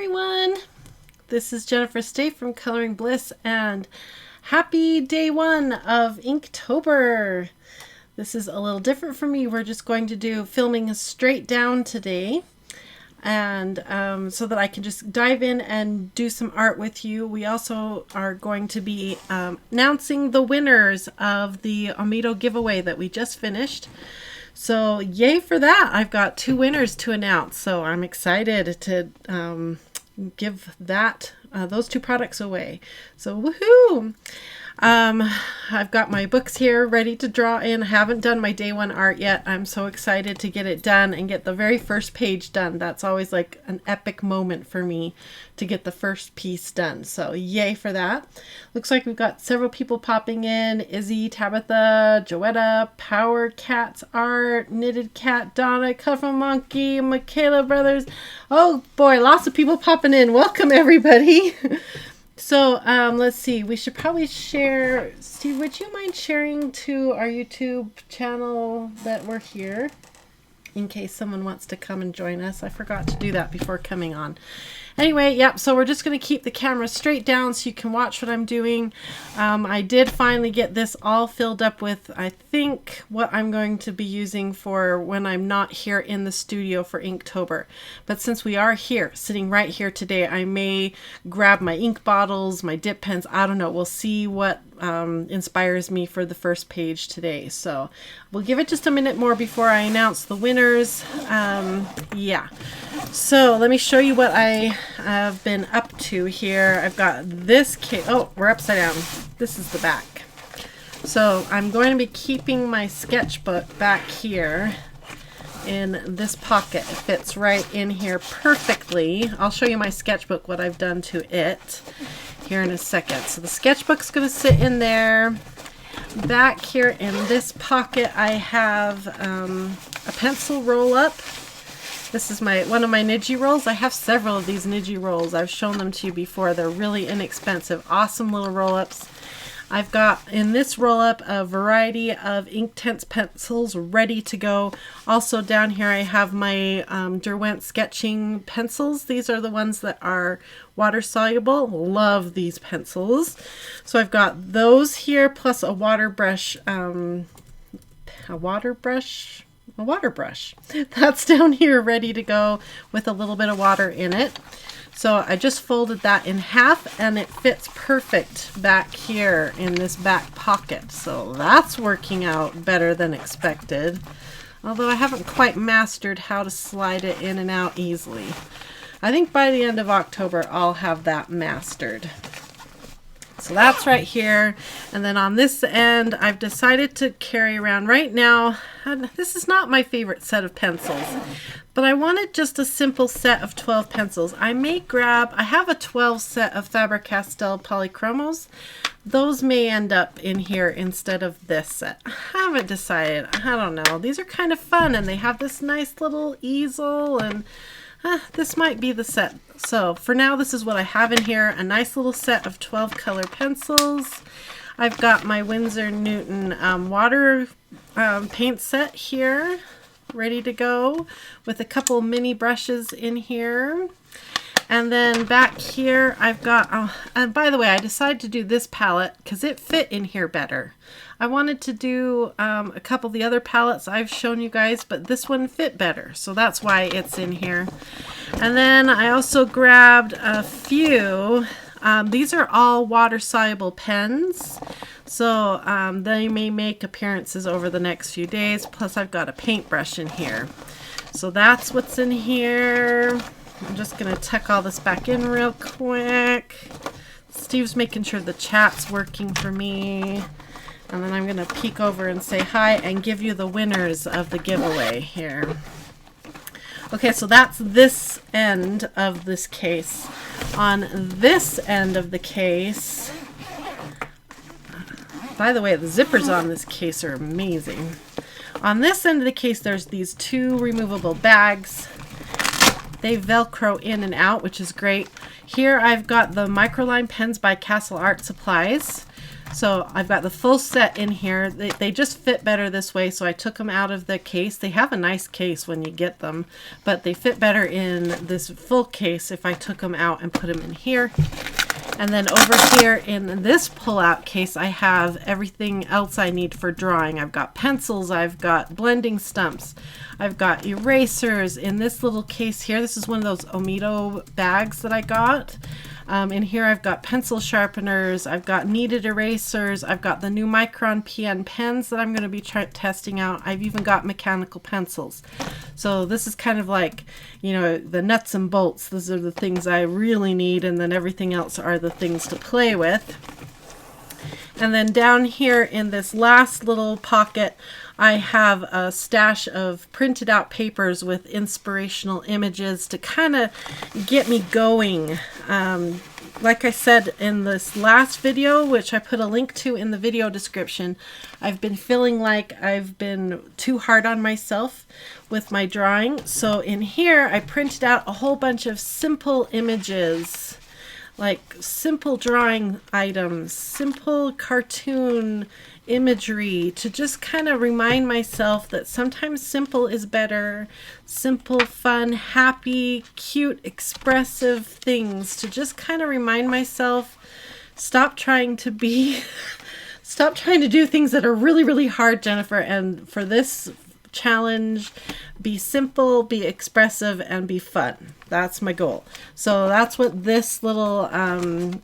everyone, this is Jennifer Stay from Coloring Bliss and happy day one of Inktober. This is a little different for me. We're just going to do filming straight down today, and so that I can just dive in and do some art with you. We also are going to be announcing the winners of the Amido giveaway that we just finished. So yay for that. I've got 2 winners to announce, so I'm excited to give that those 2 products away. So woohoo! I've got my books here ready to draw in. I haven't done my day 1 art yet. I'm so excited to get it done and get the very first page done. That's always like an epic moment for me to get the first piece done. So yay for that. Looks like we've got several people popping in. Izzy, Tabitha, Joetta, Power Cats Art, Knitted Cat, Donna, Colorful Monkey, Michaela Brothers. Oh boy, lots of people popping in. Welcome everybody. So let's see, we should probably share. Steve, would you mind sharing to our YouTube channel that we're here in case someone wants to come and join us? I forgot to do that before coming on. Anyway, yep, so we're just going to keep the camera straight down so you can watch what I'm doing. I did finally get this all filled up with, I think, what I'm going to be using for when I'm not here in the studio for Inktober. But since we are here, sitting right here today, I may grab my ink bottles, my dip pens, I don't know. We'll see what inspires me for the first page today. So we'll give it just a minute more before I announce the winners. Yeah. So let me show you what I have been up to here. I've got this case. Oh, we're upside down. This is the back. So I'm going to be keeping my sketchbook back here in this pocket. It fits right in here perfectly. I'll show you my sketchbook, what I've done to it here in a second. So the sketchbook's going to sit in there. Back here in this pocket I have a pencil roll up. This is one of my Niji rolls. I have several of these Niji rolls. I've shown them to you before. They're really inexpensive, awesome little roll-ups. I've got in this roll-up a variety of Inktense pencils ready to go. Also down here I have my Derwent sketching pencils. These are the ones that are water soluble. Love these pencils. So I've got those here plus a water brush. A water brush. That's down here ready to go with a little bit of water in it. So I just folded that in half and it fits perfect back here in this back pocket. So that's working out better than expected. Although I haven't quite mastered how to slide it in and out easily. I think by the end of October I'll have that mastered. So that's right here. And then on this end, I've decided to carry around right now. This is not my favorite set of pencils, but I wanted just a simple set of 12 pencils. I have a 12 set of Faber-Castell Polychromos. Those may end up in here instead of this set. I haven't decided. I don't know. These are kind of fun and they have this nice little easel and this might be the set. So for now, this is what I have in here. A nice little set of 12 color pencils. I've got my Winsor Newton water paint set here ready to go with a couple mini brushes in here. And then back here I've got, and by the way, I decided to do this palette because it fit in here better. I wanted to do a couple of the other palettes I've shown you guys, but this one fit better. So that's why it's in here. And then I also grabbed a few. These are all water-soluble pens. So they may make appearances over the next few days. Plus I've got a paintbrush in here. So that's what's in here. I'm just going to tuck all this back in real quick. Steve's making sure the chat's working for me. And then I'm going to peek over and say hi and give you the winners of the giveaway here. Okay, so that's this end of this case. On this end of the case, by the way, the zippers on this case are amazing. On this end of the case, there's these 2 removable bags. They Velcro in and out, which is great. Here I've got the Microline pens by Castle Art Supplies. So I've got the full set in here. They just fit better this way, so I took them out of the case. They have a nice case when you get them, but they fit better in this full case if I took them out and put them in here. And then over here in this pull-out case, I have everything else I need for drawing. I've got pencils, I've got blending stumps, I've got erasers. In this little case here, this is one of those Omito bags that I got. In here I've got pencil sharpeners, I've got kneaded erasers, I've got the new Micron PN pens that I'm going to be testing out. I've even got mechanical pencils. So this is kind of like, you know, the nuts and bolts. Those are the things I really need, and then everything else are the things to play with. And then down here in this last little pocket, I have a stash of printed out papers with inspirational images to kind of get me going. Like I said in this last video, which I put a link to in the video description, I've been feeling like I've been too hard on myself with my drawing. So in here, I printed out a whole bunch of simple images, like simple drawing items, simple cartoon imagery, to just kind of remind myself that sometimes simple is better. Simple, fun, happy, cute, expressive things, to just kind of remind myself, stop trying to be stop trying to do things that are really, really hard, Jennifer. And for this challenge, be simple, be expressive, and be fun. That's my goal. So that's what this little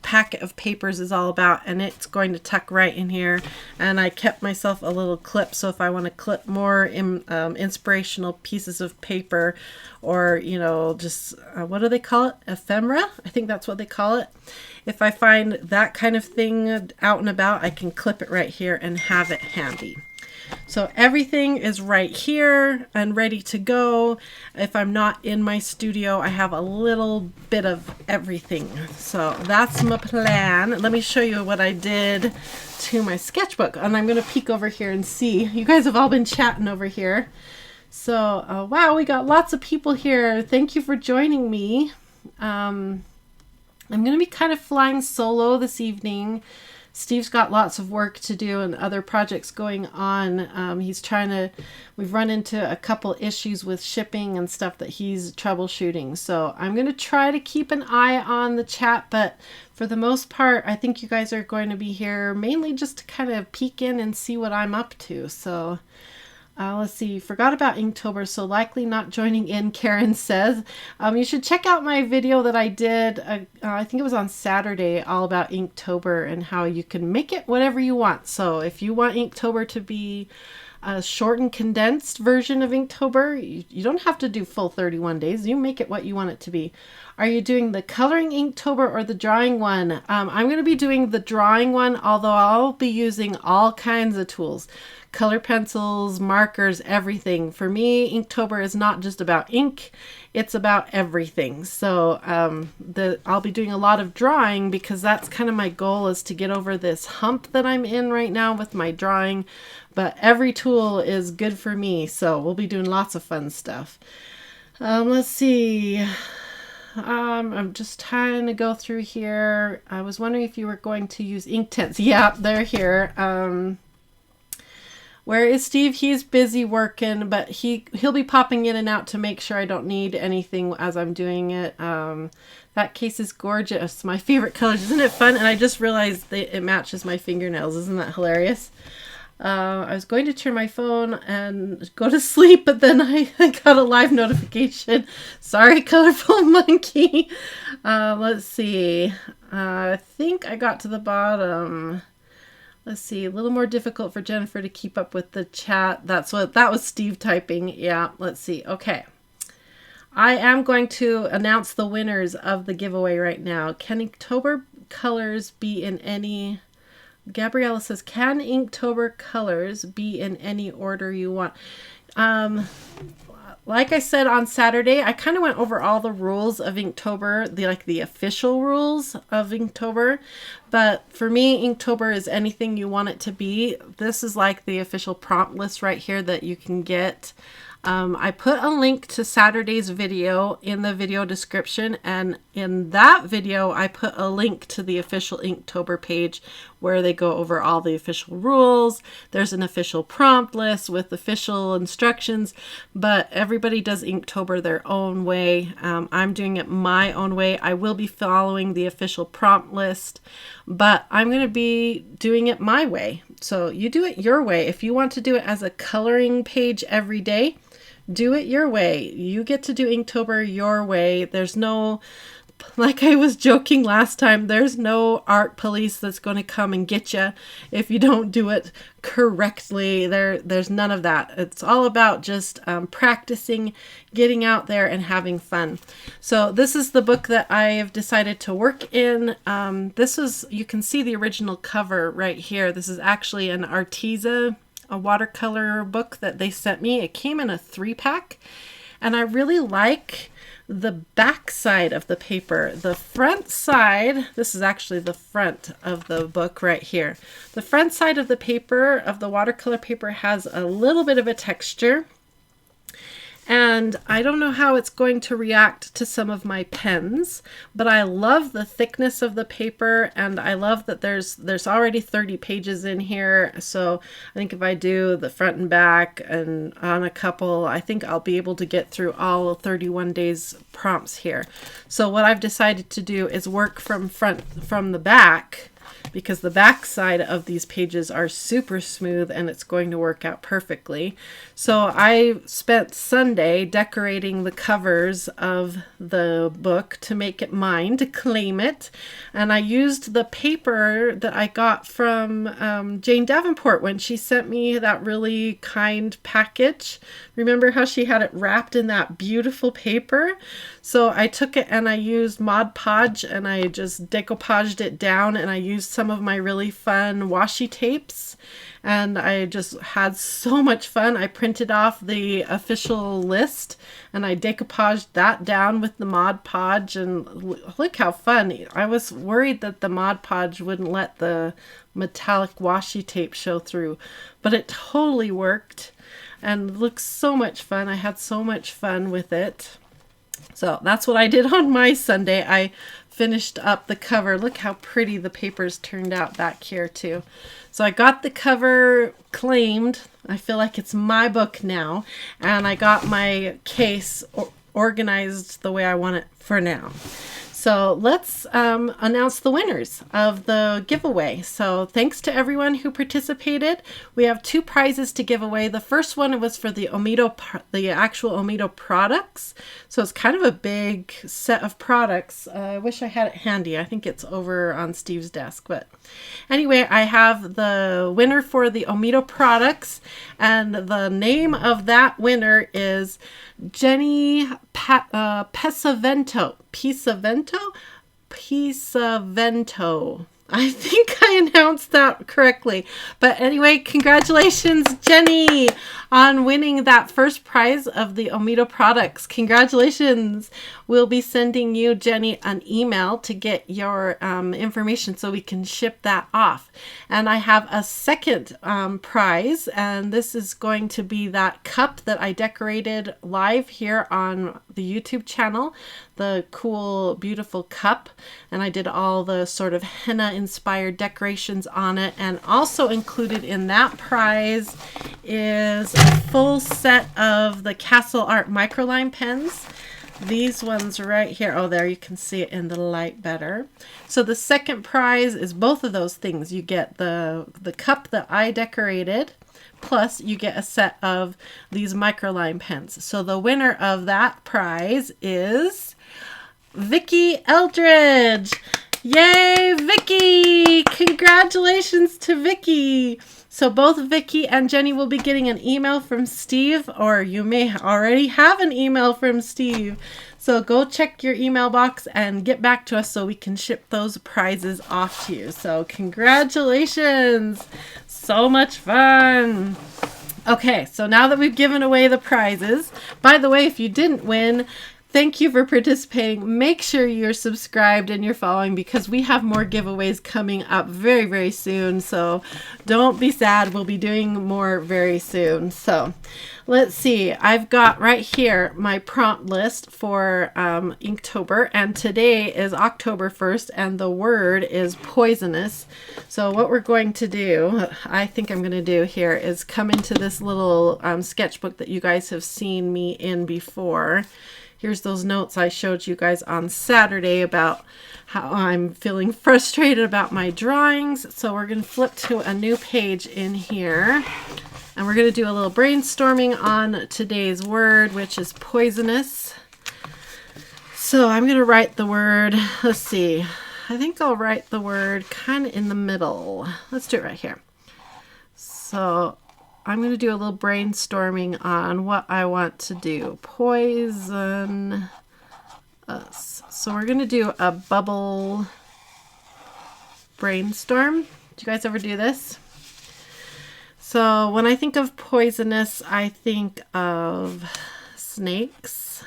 packet of papers is all about, and it's going to tuck right in here. And I kept myself a little clip, so if I want to clip more inspirational pieces of paper, or, you know, just what do they call it, ephemera? I think that's what they call it. If I find that kind of thing out and about, I can clip it right here and have it handy. So everything is right here and ready to go. If I'm not in my studio, I have a little bit of everything. So that's my plan. Let me show you what I did to my sketchbook. And I'm going to peek over here and see. You guys have all been chatting over here. So, wow, we got lots of people here. Thank you for joining me. I'm going to be kind of flying solo this evening. Steve's got lots of work to do and other projects going on. We've run into a couple issues with shipping and stuff that he's troubleshooting. So I'm going to try to keep an eye on the chat, but for the most part, I think you guys are going to be here mainly just to kind of peek in and see what I'm up to. So let's see, forgot about Inktober, so likely not joining in, Karen says. You should check out my video that I did, I think it was on Saturday, all about Inktober and how you can make it whatever you want. So if you want Inktober to be a short and condensed version of Inktober, you don't have to do full 31 days. You make it what you want it to be. Are you doing the coloring Inktober or the drawing one? I'm going to be doing the drawing one, although I'll be using all kinds of tools. Color pencils, markers, everything. For me, Inktober is not just about ink, it's about everything. So I'll be doing a lot of drawing because that's kind of my goal, is to get over this hump that I'm in right now with my drawing. But every tool is good for me, so we'll be doing lots of fun stuff. Let's see. I'm just trying to go through here. I was wondering if you were going to use ink tints. Yeah, they're here. Where is Steve? He's busy working, but he'll be popping in and out to make sure I don't need anything as I'm doing it. That case is gorgeous. My favorite colors. Isn't it fun? And I just realized that it matches my fingernails. Isn't that hilarious? I was going to turn my phone and go to sleep, but then I got a live notification. Sorry, colorful monkey. Let's see. I think I got to the bottom. Let's see, a little more difficult for Jennifer to keep up with the chat. That was Steve typing. Yeah, let's see. Okay. I am going to announce the winners of the giveaway right now. Can Inktober colors be in any... Gabriella says, can Inktober colors be in any order you want? Like I said on Saturday, I kind of went over all the rules of Inktober, the official rules of Inktober. But for me, Inktober is anything you want it to be. This is like the official prompt list right here that you can get. I put a link to Saturday's video in the video description, and in that video I put a link to the official Inktober page where they go over all the official rules. There's an official prompt list with official instructions, but everybody does Inktober their own way. I'm doing it my own way. I will be following the official prompt list, but I'm going to be doing it my way. So you do it your way. If you want to do it as a coloring page every day, do it your way. You get to do Inktober your way. There's no, like I was joking last time, there's no art police that's going to come and get you if you don't do it correctly. There's none of that. It's all about just practicing, getting out there and having fun. So this is the book that I have decided to work in. You can see the original cover right here. This is actually an Arteza, a watercolor book that they sent me. It came in a 3-pack, and I really like the back side of the paper. The front side, this is actually the front of the book right here. The front side of the paper, of the watercolor paper, has a little bit of a texture. And I don't know how it's going to react to some of my pens, but I love the thickness of the paper, and I love that there's already 30 pages in here. So I think if I do the front and back and on a couple, I think I'll be able to get through all 31 days prompts here. So what I've decided to do is work from the back, because the back side of these pages are super smooth and it's going to work out perfectly. So I spent Sunday decorating the covers of the book to make it mine, to claim it. And I used the paper that I got from Jane Davenport when she sent me that really kind package. Remember how she had it wrapped in that beautiful paper? So I took it and I used Mod Podge and I just decoupaged it down, and I used some of my really fun washi tapes, and I just had so much fun. I printed off the official list and I decoupaged that down with the Mod Podge, and look how fun. I was worried that the Mod Podge wouldn't let the metallic washi tape show through, but it totally worked and looks so much fun. I had so much fun with it. So that's what I did on my Sunday. I finished up the cover. Look how pretty the papers turned out back here too. So I got the cover claimed. I feel like it's my book now. And I got my case organized the way I want it for now. So let's announce the winners of the giveaway. So thanks to everyone who participated. We have 2 prizes to give away. The first one was for the actual Omito products. So it's kind of a big set of products. I wish I had it handy. I think it's over on Steve's desk. But anyway, I have the winner for the Omito products, and the name of that winner is Jenny Pesavento. Pisavento. I think I announced that correctly. But anyway, congratulations, Jenny, on winning that first prize of the Omito products. Congratulations. We'll be sending you, Jenny, an email to get your information so we can ship that off. And I have a second prize, and this is going to be that cup that I decorated live here on the YouTube channel. The cool, beautiful cup, and I did all the sort of henna inspired decorations on it. And also included in that prize is a full set of the Castle Art microline pens. These ones right here. Oh, there you can see it in the light better. So the second prize is both of those things. You get the cup that I decorated, plus you get a set of these microline pens. So the winner of that prize is Vicki Eldridge. Yay, Vicki! Congratulations to Vicki. So both Vicki and Jenny will be getting an email from Steve, or you may already have an email from Steve. So go check your email box and get back to us so we can ship those prizes off to you. So congratulations. So much fun. Okay, so now that we've given away the prizes, by the way, if you didn't win, Thank you for participating. Make sure you're subscribed and you're following because we have more giveaways coming up very, very soon. So don't be sad. We'll be doing more very soon. So let's see. I've got right here my prompt list for Inktober. And today is October 1st and the word is poisonous. So what we're going to do, I think I'm going to do here is come into this little sketchbook that you guys have seen me in before. Here's those notes I showed you guys on Saturday about how I'm feeling frustrated about my drawings. So we're going to flip to a new page in here. And we're going to do a little brainstorming on today's word, which is poisonous. So I'm going to write the word, let's see. I think I'll write the word kind of in the middle. Let's do it right here. So I'm going to do a little brainstorming on what I want to do. Poison us. So we're going to do a bubble brainstorm. Do you guys ever do this? So when I think of poisonous, I think of snakes.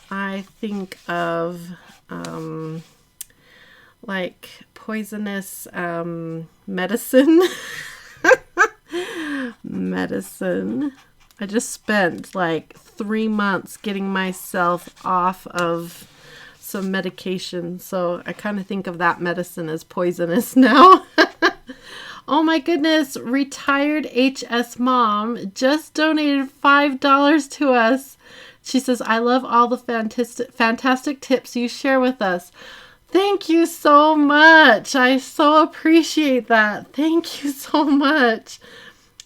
I think of like poisonous medicine. Medicine. I just spent like 3 months getting myself off of some medication, so I kind of think of that medicine as poisonous now. Oh my goodness, retired HS mom just donated $5 to us. She says, I love all the fantastic tips you share with us. Thank you so much. I so appreciate that. Thank you so much.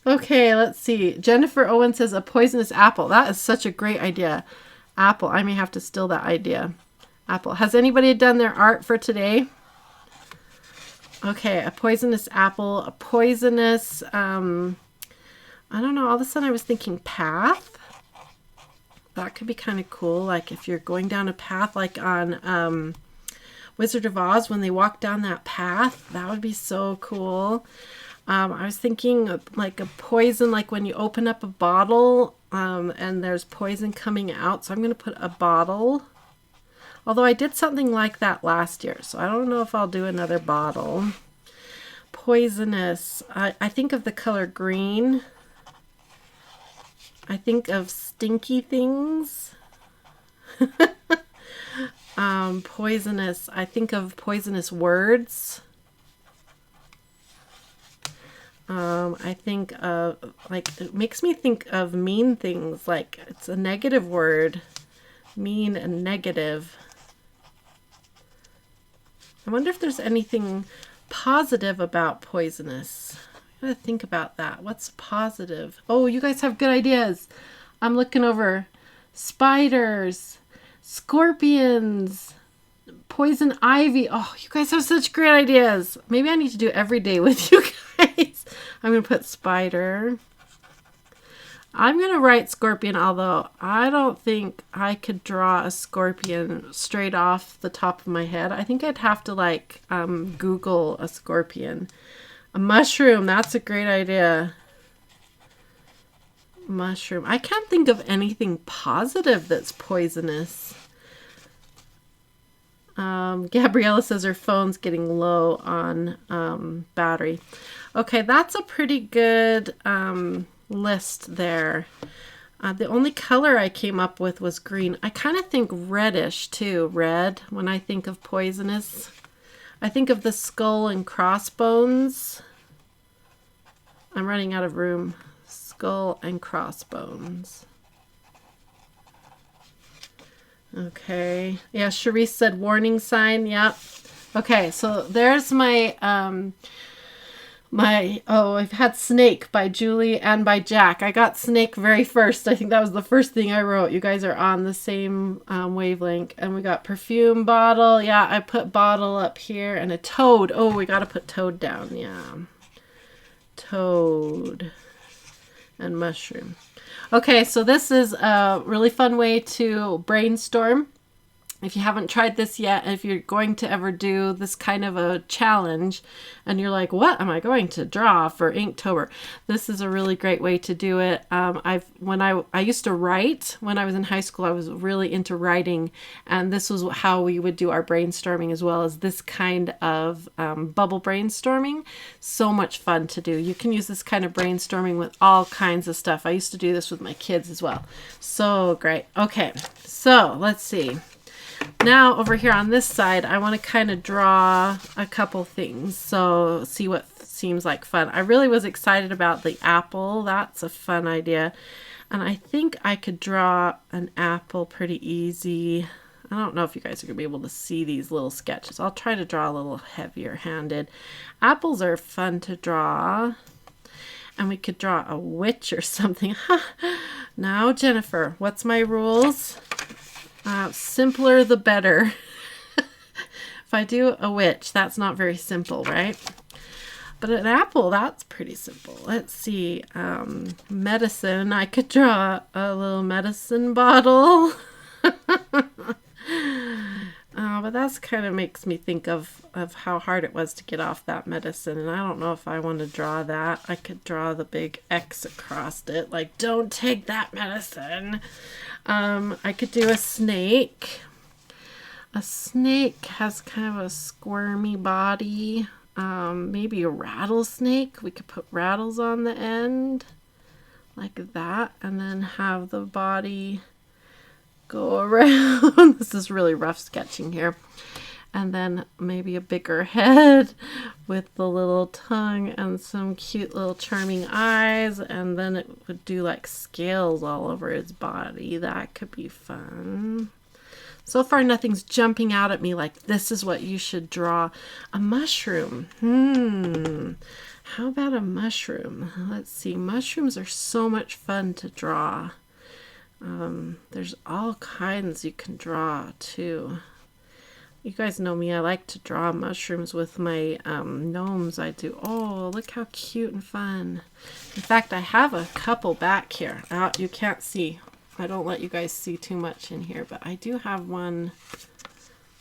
Okay, let's see. Jennifer Owen says a poisonous apple. That is such a great idea. Apple. I may have to steal that idea. Apple. Has anybody done their art for today? Okay, a poisonous apple. A poisonous, I don't know. All of a sudden I was thinking path. That could be kind of cool. Like if you're going down a path like on Wizard of Oz, when they walk down that path, that would be so cool. I was thinking of like a poison, like when you open up a bottle and there's poison coming out. So I'm going to put a bottle. Although I did something like that last year, so I don't know if I'll do another bottle. Poisonous. I think of the color green. I think of stinky things. Poisonous. I think of poisonous words. I think of, like, it makes me think of mean things, like it's a negative word. Mean and negative. I wonder if there's anything positive about poisonous. I gotta think about that. What's positive? Oh, you guys have good ideas. I'm looking over spiders, scorpions, poison ivy. Oh, you guys have such great ideas. Maybe I need to do every day with you guys. I'm going to put spider. I'm going to write scorpion, although I don't think I could draw a scorpion straight off the top of my head. I think I'd have to like Google a scorpion. A mushroom. That's a great idea. Mushroom. I can't think of anything positive that's poisonous. Gabriella says her phone's getting low on battery. Okay, that's a pretty good list there. The only color I came up with was green. I kind of think reddish too, red, when I think of poisonous. I think of the skull and crossbones. I'm running out of room. Skull and crossbones. Okay. Yeah, Charisse said warning sign. Yep. Okay, so there's my I've had Snake by Julie and by Jack. I got Snake very first. I think that was the first thing I wrote. You guys are on the same wavelength. And we got perfume bottle. Yeah, I put bottle up here. And a toad. Oh, we got to put toad down. Yeah. Toad and mushroom. Okay, so this is a really fun way to brainstorm. If you haven't tried this yet, if you're going to ever do this kind of a challenge and you're like, what am I going to draw for Inktober? This is a really great way to do it. I used to write when I was in high school. I was really into writing, and this was how we would do our brainstorming, as well as this kind of bubble brainstorming. So much fun to do. You can use this kind of brainstorming with all kinds of stuff. I used to do this with my kids as well. So great. Okay, so let's see. Now over here on this side, I want to kind of draw a couple things. So see what seems like fun. I really was excited about the apple. That's a fun idea. And I think I could draw an apple pretty easy. I don't know if you guys are going to be able to see these little sketches. I'll try to draw a little heavier handed. Apples are fun to draw. And we could draw a witch or something. Now, Jennifer, what's my rules? Simpler the better. If I do a witch, that's not very simple, right? But an apple, that's pretty simple. Let's see. Medicine. I could draw a little medicine bottle. But that's kind of makes me think of how hard it was to get off that medicine. And I don't know if I want to draw that. I could draw the big X across it. Like, don't take that medicine. I could do a snake. A snake has kind of a squirmy body. Maybe a rattlesnake. We could put rattles on the end like that, and then have the body go around. This is really rough sketching here. And then maybe a bigger head with the little tongue and some cute little charming eyes. And then it would do like scales all over his body. That could be fun. So far, nothing's jumping out at me like, this is what you should draw. A mushroom. How about a mushroom? Let's see. Mushrooms are so much fun to draw. There's all kinds you can draw too. You guys know me, I like to draw mushrooms with my gnomes. I do. Oh, look how cute and fun. In fact, I have a couple back here. You can't see. I don't let you guys see too much in here, but I do have one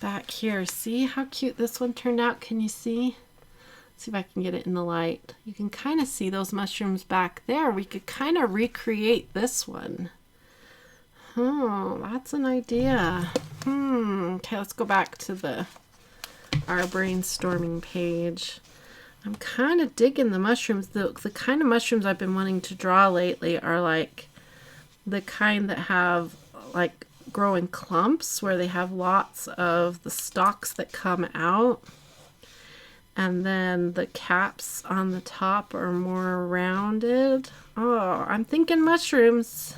back here. See how cute this one turned out? Can you see? Let's see if I can get it in the light. You can kind of see those mushrooms back there. We could kind of recreate this one. Oh, that's an idea. Okay, let's go back to our brainstorming page. I'm kind of digging the mushrooms. The kind of mushrooms I've been wanting to draw lately are like the kind that have like grow in clumps, where they have lots of the stalks that come out. And then the caps on the top are more rounded. Oh, I'm thinking mushrooms.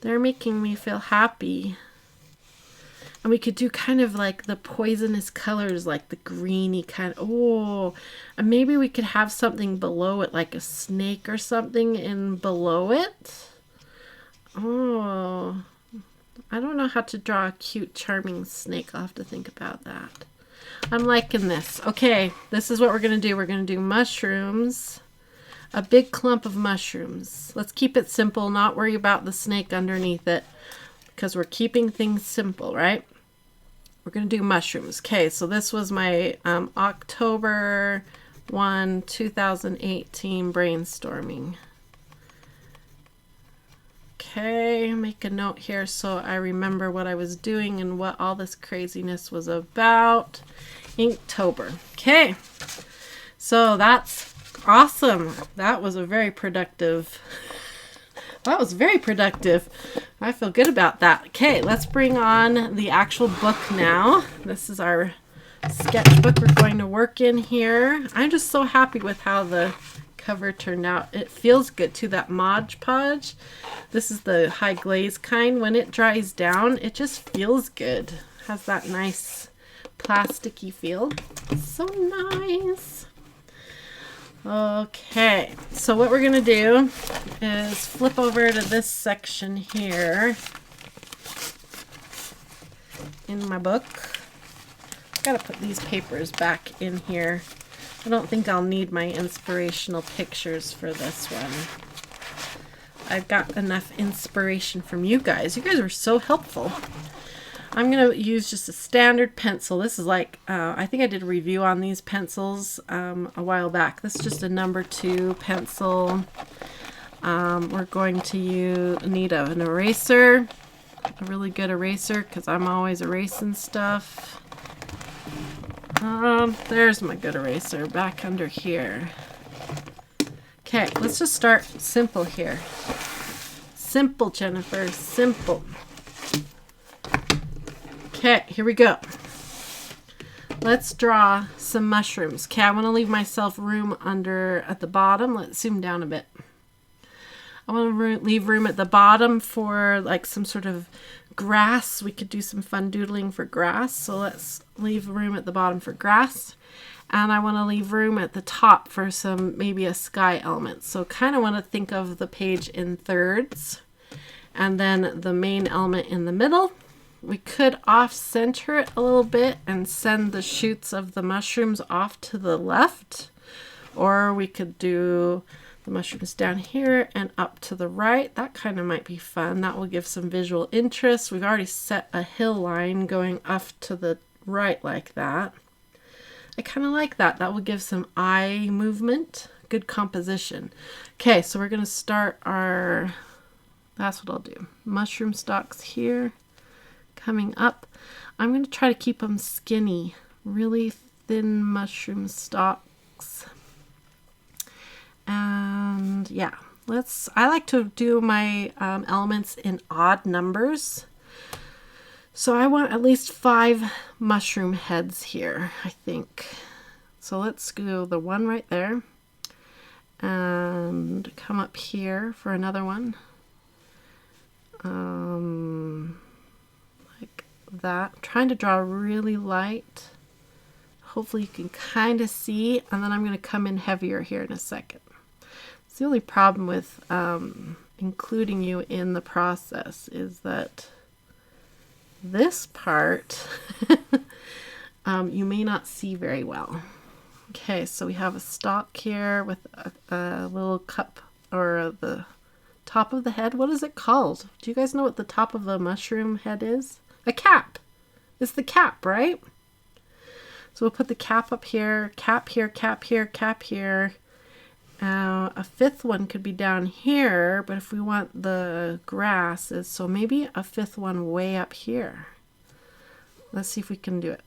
They're making me feel happy. And we could do kind of like the poisonous colors, like the greeny kind. Oh, and maybe we could have something below it, like a snake or something in below it. Oh, I don't know how to draw a cute, charming snake. I'll have to think about that. I'm liking this. Okay, this is what we're going to do. We're going to do mushrooms. A big clump of mushrooms. Let's keep it simple, not worry about the snake underneath it, because we're keeping things simple, right? We're going to do mushrooms. Okay, so this was my October 1, 2018 brainstorming. Okay, make a note here so I remember what I was doing and what all this craziness was about. Inktober. Okay, so that's awesome. That was very productive. I feel good about that. Okay, let's bring on the actual book now. This is our sketchbook we're going to work in here. I'm just so happy with how the cover turned out. It feels good too, that Mod Podge. This is the high glaze kind. When it dries down, it just feels good. Has that nice plasticky feel. So nice. Okay, so what we're going to do is flip over to this section here in my book. I've got to put these papers back in here. I don't think I'll need my inspirational pictures for this one. I've got enough inspiration from you guys. You guys were so helpful. I'm going to use just a standard pencil. This is like, I think I did a review on these pencils a while back. This is just a number 2 pencil. We're going to need an eraser, a really good eraser, because I'm always erasing stuff. There's my good eraser back under here. Okay, let's just start simple here. Simple, Jennifer, simple. Okay, here we go. Let's draw some mushrooms. Okay, I want to leave myself room under at the bottom. Let's zoom down a bit. I want to leave room at the bottom for like some sort of grass. We could do some fun doodling for grass. So let's leave room at the bottom for grass. And I want to leave room at the top for some, maybe a sky element. So kind of want to think of the page in thirds. And then the main element in the middle. We could off-center it a little bit and send the shoots of the mushrooms off to the left. Or we could do the mushrooms down here and up to the right. That kind of might be fun. That will give some visual interest. We've already set a hill line going up to the right like that. I kind of like that. That will give some eye movement. Good composition. Okay, so we're going to start our, that's what I'll do. Mushroom stalks here, coming up. I'm going to try to keep them skinny, really thin mushroom stalks. And yeah, I like to do my elements in odd numbers. So I want at least 5 mushroom heads here, I think. So let's go the one right there and come up here for another one. Like that. I'm trying to draw really light. Hopefully you can kind of see, and then I'm going to come in heavier here in a second. It's the only problem with including you in the process is that this part you may not see very well. Okay, so we have a stalk here with a little cup, or the top of the head. What is it called? Do you guys know what the top of a mushroom head is? A cap. It's the cap, right? So we'll put the cap up here, cap here, cap here, cap here. A 5th one could be down here, but if we want the grasses, so maybe a 5th one way up here. Let's see if we can do it.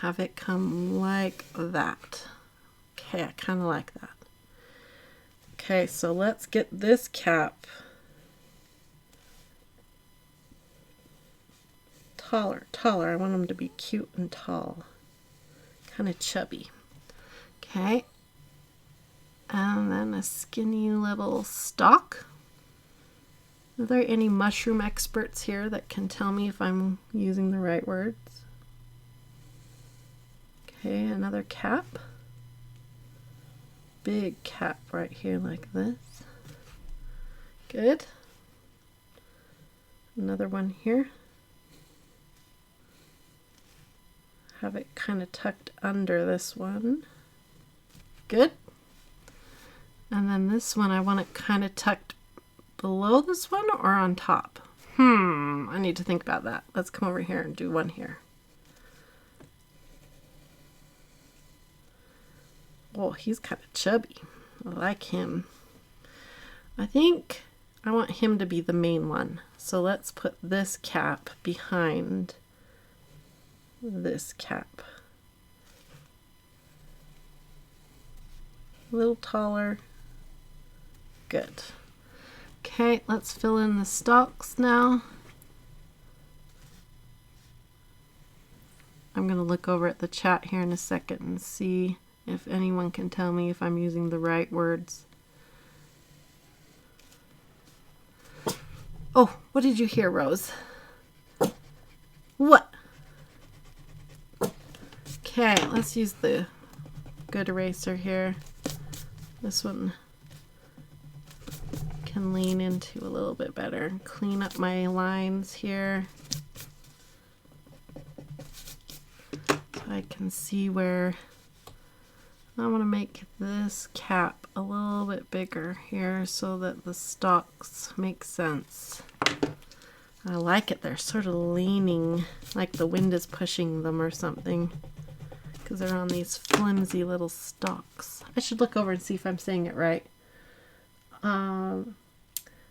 Have it come like that. Okay, I kind of like that. Okay, so let's get this cap taller. I want them to be cute and tall. Kind of chubby. Okay. And then a skinny little stalk. Are there any mushroom experts here that can tell me if I'm using the right words? Okay, another cap. Big cap right here like this. Good. Another one here. Have it kind of tucked under this one. Good. And then this one, I want it kind of tucked below this one or on top. I need to think about that. Let's come over here and do one here. Oh, he's kind of chubby. I like him. I think I want him to be the main one. So let's put this cap behind this cap. A little taller. Good. Okay, let's fill in the stalks now. I'm going to look over at the chat here in a second and see if anyone can tell me if I'm using the right words. Oh, what did you hear, Rose? What? Okay, let's use the good eraser here. This one can lean into a little bit better. Clean up my lines here so I can see where I want to make this cap a little bit bigger here so that the stalks make sense. I like it. They're sort of leaning, like the wind is pushing them or something, because they're on these flimsy little stalks. I should look over and see if I'm saying it right.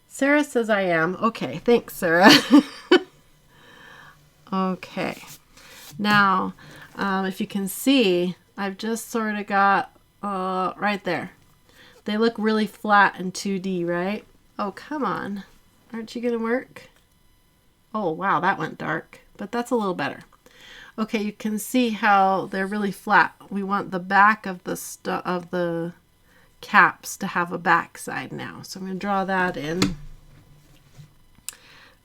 Sarah says I am. Okay, thanks, Sarah. Okay. Now, if you can see, I've just sort of got right there. They look really flat in 2D, right? Oh, come on. Aren't you going to work? Oh, wow, that went dark, but that's a little better. Okay, you can see how they're really flat. We want the back of the caps to have a back side now. So I'm going to draw that in.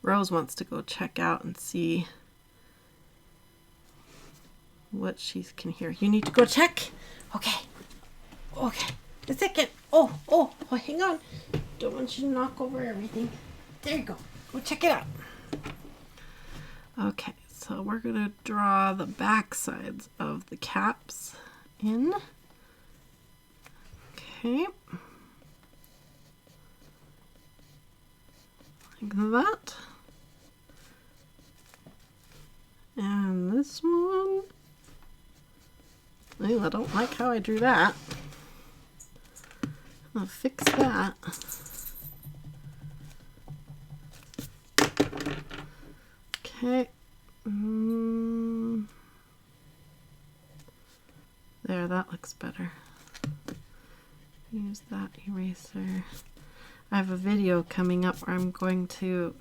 Rose wants to go check out and see what she can hear. You need to go check? Okay. Okay. A second. Oh, hang on. Don't want you to knock over everything. There you go. Go check it out. Okay, so we're going to draw the back sides of the caps in. Okay. Like that. And this one. Ooh, I don't like how I drew that. I'll fix that. Okay. There, that looks better. Use that eraser. I have a video coming up where I'm going to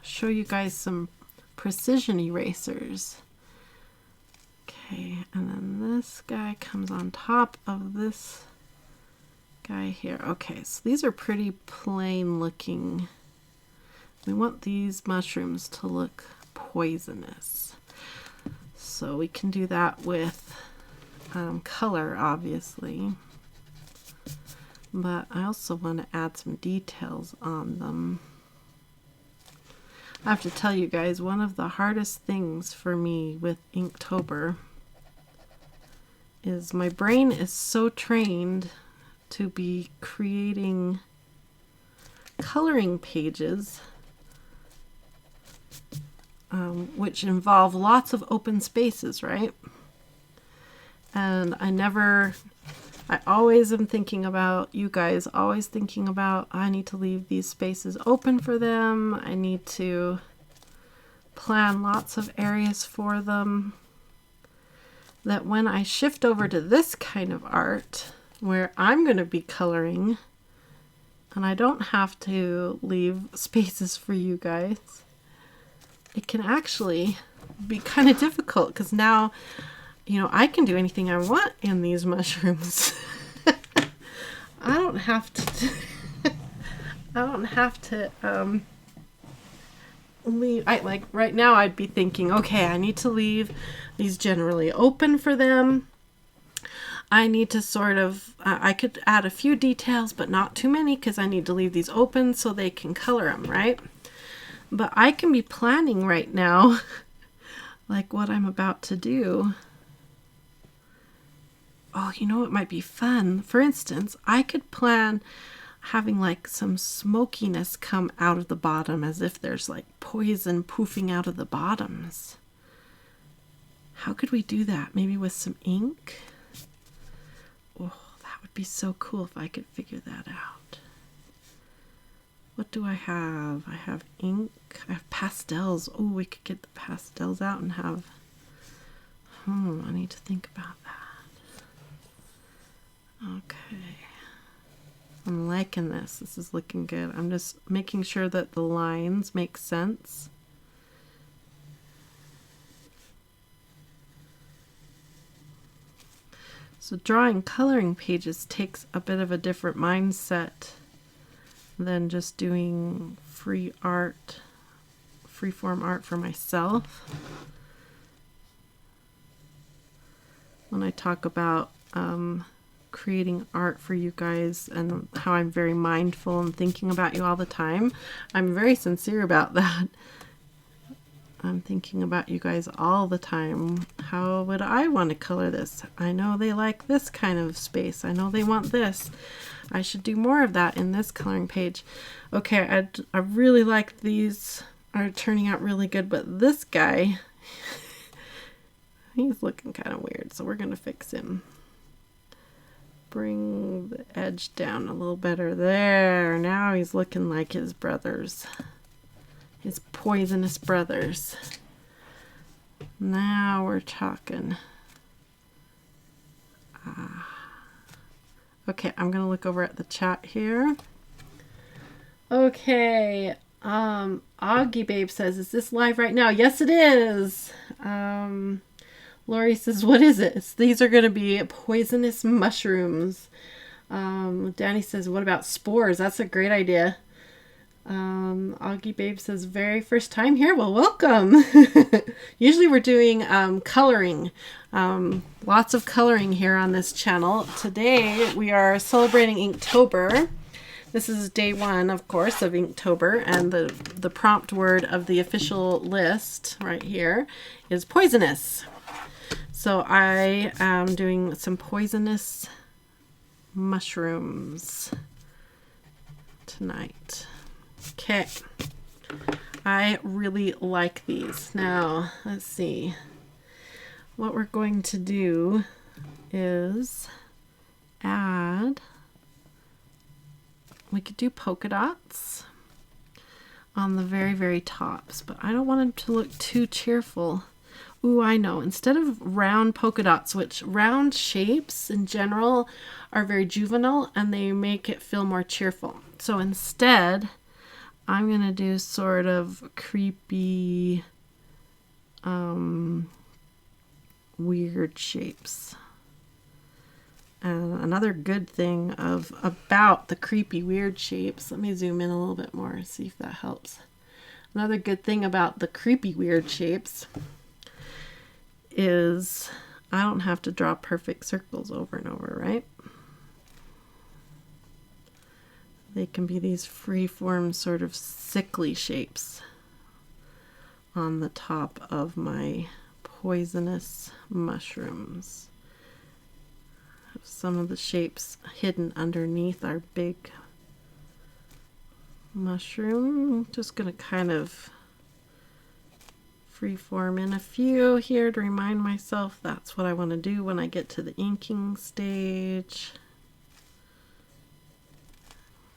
show you guys some precision erasers. Okay, and then this guy comes on top of this guy here. Okay, so these are pretty plain looking. We want these mushrooms to look poisonous. So we can do that with color, obviously. But I also want to add some details on them. I have to tell you guys, one of the hardest things for me with Inktober is my brain is so trained to be creating coloring pages which involve lots of open spaces, right? And I always am thinking about you guys, always thinking about I need to leave these spaces open for them. I need to plan lots of areas for them. That when I shift over to this kind of art, where I'm going to be coloring, and I don't have to leave spaces for you guys, it can actually be kind of difficult, because now, you know, I can do anything I want in these mushrooms. I don't have to leave. Like right now I'd be thinking, okay, I need to leave these generally open for them. I need to sort of, I could add a few details, but not too many, because I need to leave these open so they can color them, right? But I can be planning right now, like what I'm about to do. Oh, you know what might be fun? For instance, I could plan having like some smokiness come out of the bottom, as if there's like poison poofing out of the bottoms. How could we do that? Maybe with some ink? Oh, that would be so cool if I could figure that out. What do I have? I have ink. I have pastels. Oh, we could get the pastels out and have... I need to think about that. Okay. I'm liking this. This is looking good. I'm just making sure that the lines make sense. So drawing coloring pages takes a bit of a different mindset than just doing free art, freeform art for myself. When I talk about creating art for you guys and how I'm very mindful and thinking about you all the time, I'm very sincere about that. I'm thinking about you guys all the time. How would I want to color this? I know they like this kind of space. I know they want this. I should do more of that in this coloring page. Okay, I really like these are turning out really good, but this guy, he's looking kind of weird, so we're going to fix him. Bring the edge down a little better. There, now he's looking like his brothers. His poisonous brothers. Now we're talking. Okay, I'm going to look over at the chat here. Okay, Augie Babe says, is this live right now? Yes, it is. Lori says, what is it? These are going to be poisonous mushrooms. Danny says, what about spores? That's a great idea. Augie Babe says, very first time here? Well, welcome. Usually we're doing coloring. Lots of coloring here on this channel. Today we are celebrating Inktober. This is day 1, of course, of Inktober, and the prompt word of the official list right here is poisonous. So I am doing some poisonous mushrooms tonight. Okay, I really like these. Now, let's see. What we're going to do is add, we could do polka dots on the very, very tops, but I don't want them to look too cheerful. Ooh, I know. Instead of round polka dots, which round shapes in general are very juvenile and they make it feel more cheerful. So instead, I'm going to do sort of creepy, weird shapes. And another good thing about the creepy weird shapes, let me zoom in a little bit more and see if that helps. Another good thing about the creepy weird shapes is I don't have to draw perfect circles over and over, right? They can be these free-form sort of sickly shapes on the top of my poisonous mushrooms. Some of the shapes hidden underneath our big mushroom. Just going to kind of freeform in a few here to remind myself that's what I want to do when I get to the inking stage.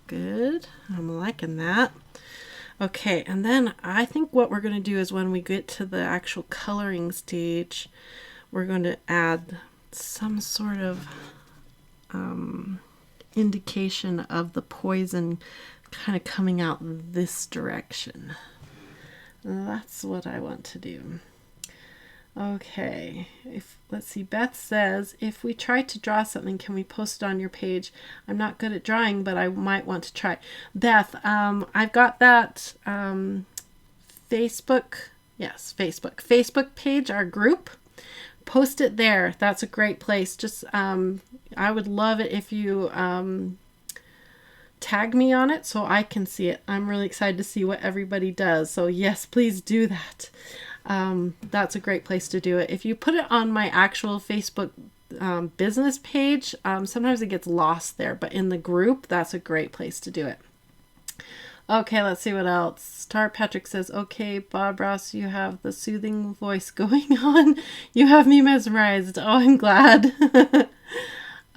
Good. I'm liking that. Okay, and then I think what we're going to do is when we get to the actual coloring stage, we're going to add some sort of indication of the poison kind of coming out this direction. That's what I want to do. Okay, let's see, Beth says, if we try to draw something, can we post it on your page? I'm not good at drawing, but I might want to try. Beth, I've got that Facebook page, our group. Post it there. That's a great place. Just, I would love it if you tag me on it so I can see it. I'm really excited to see what everybody does. So yes, please do that. That's a great place to do it. If you put it on my actual Facebook business page, sometimes it gets lost there, but in the group, that's a great place to do it. Okay, let's see what else. Star Patrick says, okay, Bob Ross, you have the soothing voice going on. You have me mesmerized. Oh, I'm glad.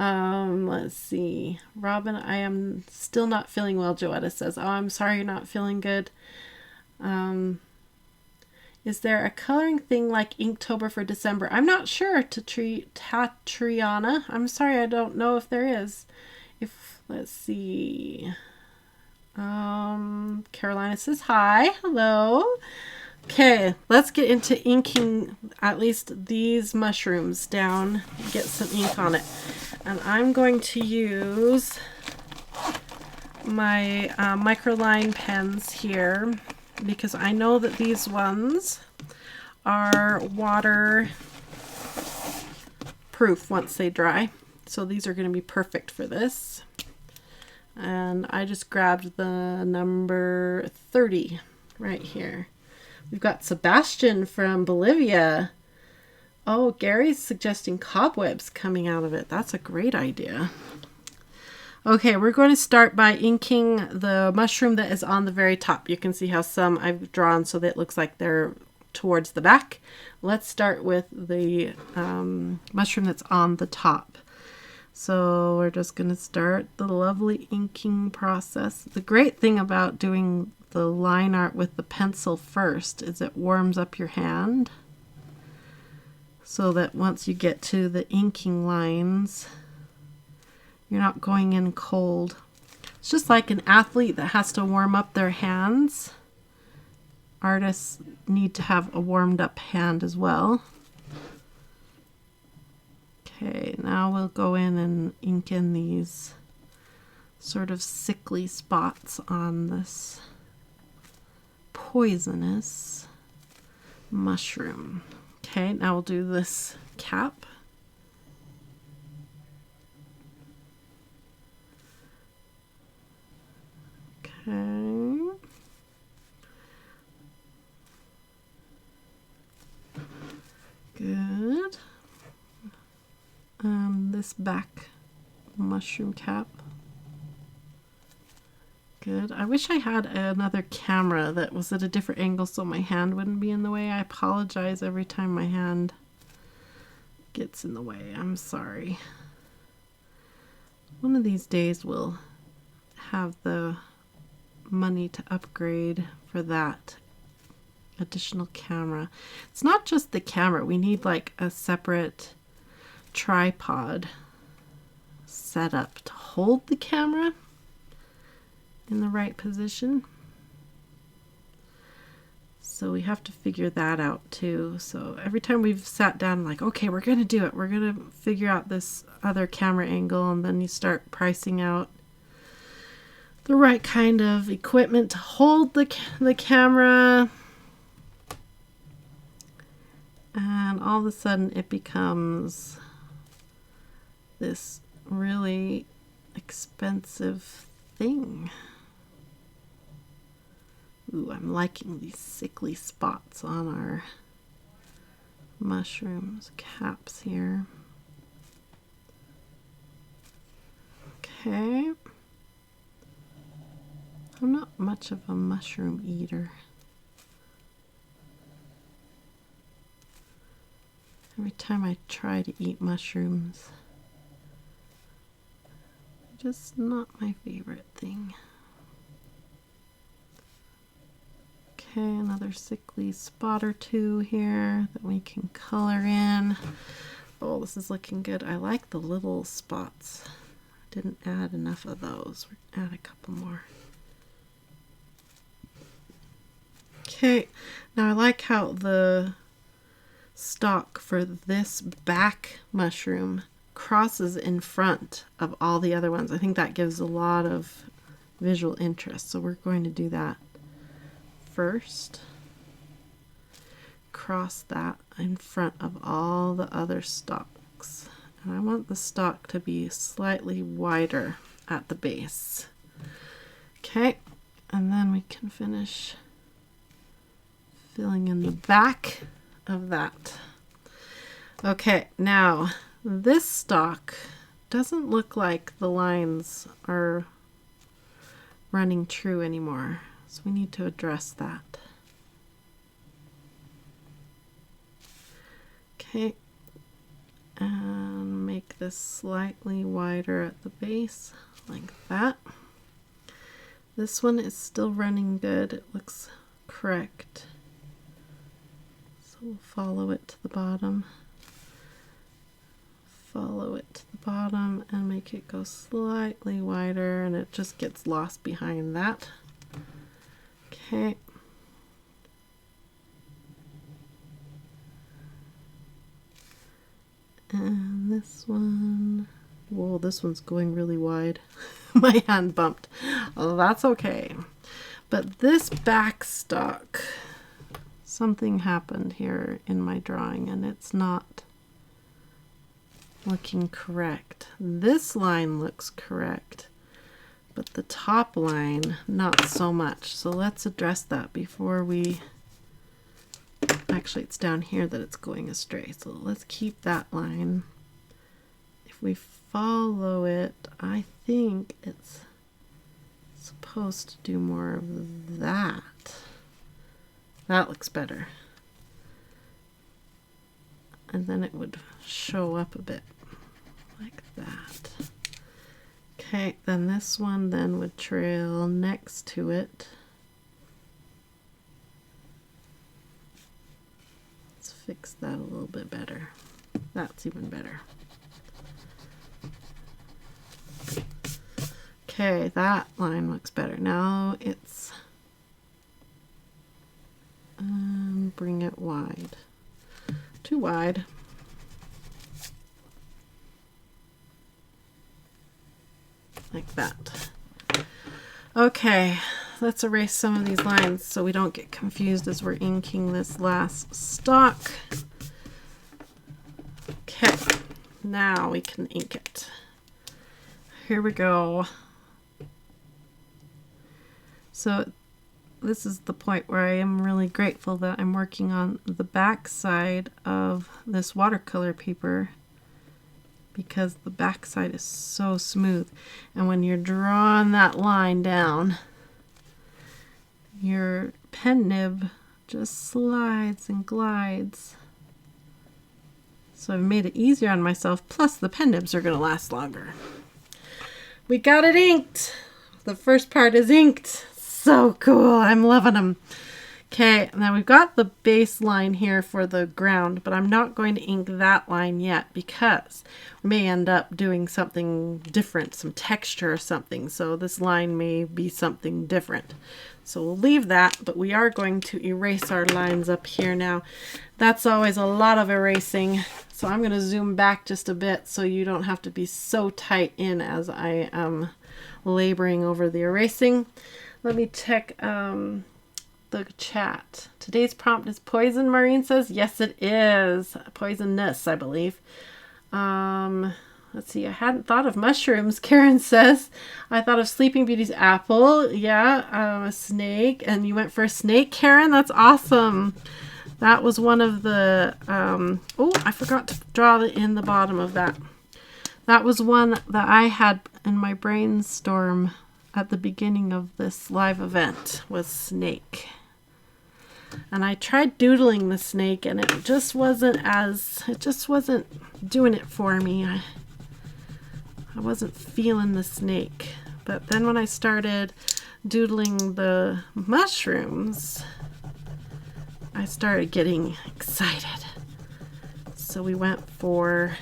Let's see. Robin, I am still not feeling well, Joetta says. Oh, I'm sorry you're not feeling good. Is there a coloring thing like Inktober for December? I'm not sure, Tatriana. I'm sorry, I don't know if there is. Let's see. Carolina says hi. Hello. Okay, let's get into inking at least these mushrooms down. Get some ink on it. And I'm going to use my microline pens here because I know that these ones are water proof once they dry. So these are going to be perfect for this. And I just grabbed the number 30 right here. We've got Sebastian from Bolivia. Oh, Gary's suggesting cobwebs coming out of it. That's a great idea. Okay, we're going to start by inking the mushroom that is on the very top. You can see how some I've drawn so that it looks like they're towards the back. Let's start with the mushroom that's on the top. So we're just going to start the lovely inking process. The great thing about doing the line art with the pencil first is it warms up your hand so that once you get to the inking lines, you're not going in cold. It's just like an athlete that has to warm up their hands. Artists need to have a warmed up hand as well. Okay, now we'll go in and ink in these sort of sickly spots on this poisonous mushroom. Okay, now we'll do this cap. Okay. Good. This back mushroom cap. Good. I wish I had another camera that was at a different angle so my hand wouldn't be in the way. I apologize every time my hand gets in the way. I'm sorry. One of these days we'll have the money to upgrade for that additional camera. It's not just the camera. We need like a separate tripod set up to hold the camera in the right position. So we have to figure that out too. So every time we've sat down like, okay, we're going to do it. We're going to figure out this other camera angle, and then you start pricing out the right kind of equipment to hold the camera. And all of a sudden it becomes this really expensive thing. Ooh, I'm liking these sickly spots on our mushrooms caps here. Okay. I'm not much of a mushroom eater. Every time I try to eat mushrooms, just not my favorite thing. Okay, another sickly spot or two here that we can color in. Oh, this is looking good. I like the little spots. Didn't add enough of those. We'll add a couple more. Okay, now I like how the stalk for this back mushroom crosses in front of all the other ones. I think that gives a lot of visual interest. So we're going to do that first. Cross that in front of all the other stalks. And I want the stalk to be slightly wider at the base. Okay, and then we can finish filling in the back of that. Okay, now this stalk doesn't look like the lines are running true anymore, so we need to address that. Okay, and make this slightly wider at the base like that. This one is still running good. It looks correct. So we'll follow it to the bottom. Follow it to the bottom and make it go slightly wider, and it just gets lost behind that. Okay. And this one, whoa, this one's going really wide. My hand bumped. Oh, that's okay. But this back stalk, something happened here in my drawing and it's not looking correct. This line looks correct, but the top line not so much. So let's address that before we, actually it's down here that it's going astray. So let's keep that line. If if we follow it, I think it's supposed to do more of that. That looks better. And then it would show up a bit like that. Okay, then this one then would trail next to it. Let's fix that a little bit better. That's even better. Okay, that line looks better. Now it's bring it wide. Too wide. Like that. Okay, let's erase some of these lines so we don't get confused as we're inking this last stock. Okay, now we can ink it. Here we go. So this is the point where I am really grateful that I'm working on the back side of this watercolor paper, because the back side is so smooth, and when you're drawing that line down, your pen nib just slides and glides. So I've made it easier on myself, plus the pen nibs are going to last longer. We got it inked. The first part is inked. So cool. I'm loving them. Okay, now we've got the base line here for the ground, but I'm not going to ink that line yet because we may end up doing something different, some texture or something. So this line may be something different. So we'll leave that, but we are going to erase our lines up here now. That's always a lot of erasing. So I'm going to zoom back just a bit so you don't have to be so tight in as I am laboring over the erasing. Let me check the chat. Today's prompt is poison, Maureen says. Yes, it is. Poisonous, I believe. Let's see. I hadn't thought of mushrooms, Karen says. I thought of Sleeping Beauty's apple. Yeah, a snake. And you went for a snake, Karen? That's awesome. That was one of the... oh, I forgot to draw in the bottom of that. That was one that I had in my brainstorm at the beginning of this live event, was snake. And I tried doodling the snake and it just wasn't doing it for me. I wasn't feeling the snake. But then when I started doodling the mushrooms, I started getting excited. So we went for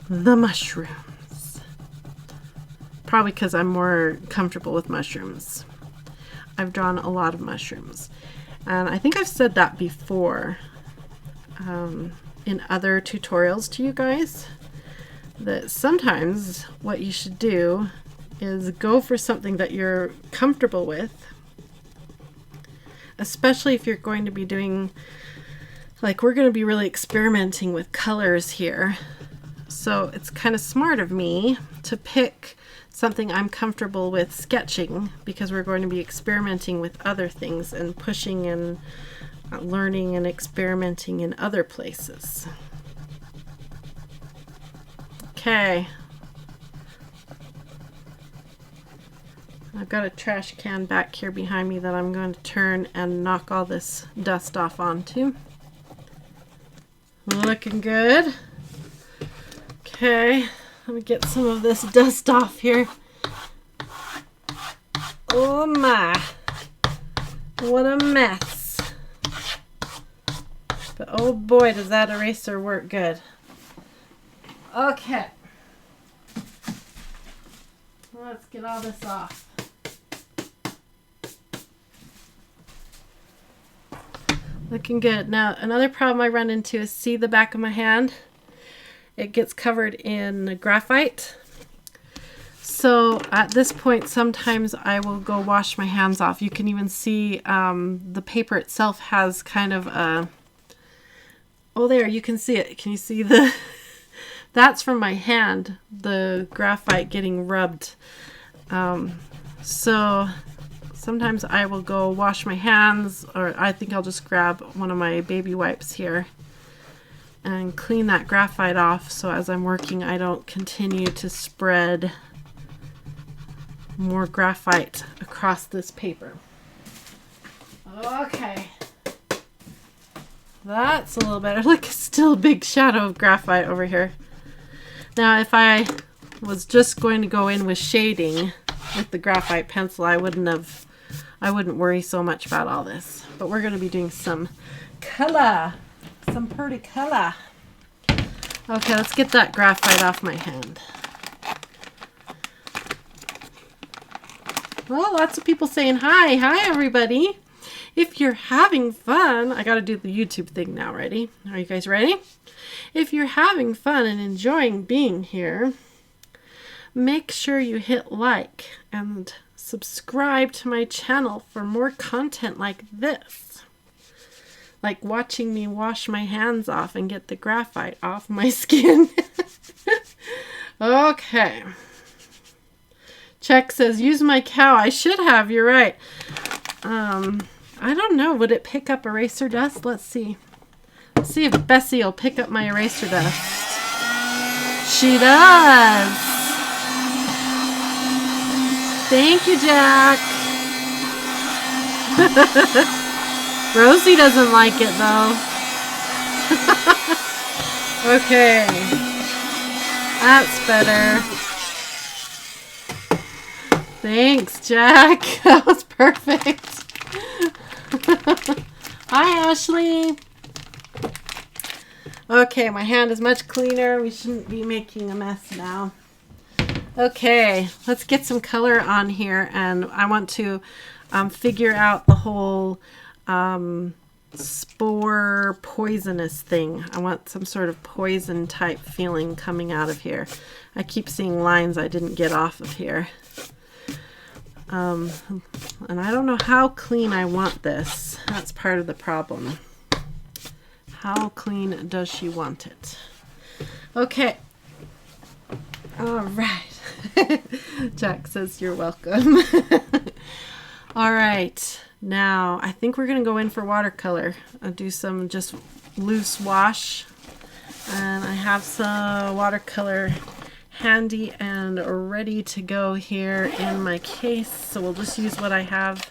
the mushrooms. Probably because I'm more comfortable with mushrooms. I've drawn a lot of mushrooms. And I think I've said that before in other tutorials to you guys, that sometimes what you should do is go for something that you're comfortable with, especially if you're going to be doing, like we're going to be really experimenting with colors here. So it's kind of smart of me to pick something I'm comfortable with sketching, because we're going to be experimenting with other things and pushing and learning and experimenting in other places. Okay. I've got a trash can back here behind me that I'm going to turn and knock all this dust off onto. Looking good. Okay. Let me get some of this dust off here. Oh my, what a mess. But oh boy, does that eraser work good. Okay. Let's get all this off. Looking good. Now, another problem I run into is, see the back of my hand? It gets covered in graphite. So at this point, sometimes I will go wash my hands off. You can even see the paper itself has kind of a... Oh, there, you can see it. Can you see the... That's from my hand, the graphite getting rubbed. So sometimes I will go wash my hands, or I think I'll just grab one of my baby wipes here and clean that graphite off so as I'm working I don't continue to spread more graphite across this paper. Okay. That's a little better. Look, still a big shadow of graphite over here. Now, if I was just going to go in with shading with the graphite pencil, I wouldn't worry so much about all this. But we're going to be doing some color, some pretty color. Okay, let's get that graphite off my hand. Well, lots of people saying hi. Hi, everybody. If you're having fun, I got to do the YouTube thing now. Ready? Are you guys ready? If you're having fun and enjoying being here, make sure you hit like and subscribe to my channel for more content like this. Like watching me wash my hands off and get the graphite off my skin. Okay. Check says, use my cow. I should have, you're right. I don't know. Would it pick up eraser dust? Let's see. Let's see if Bessie will pick up my eraser dust. She does. Thank you, Jack. Rosie doesn't like it, though. Okay. That's better. Thanks, Jack. That was perfect. Hi, Ashley. Okay, my hand is much cleaner. We shouldn't be making a mess now. Okay, let's get some color on here, and I want to figure out the whole spore poisonous thing. I want some sort of poison type feeling coming out of here. I keep seeing lines I didn't get off of here. And I don't know how clean I want this. That's part of the problem. How clean does she want it? Okay. All right. Jack says you're welcome. All right. Now, I think we're going to go in for watercolor. I'll do some just loose wash. And I have some watercolor handy and ready to go here in my case, so we'll just use what I have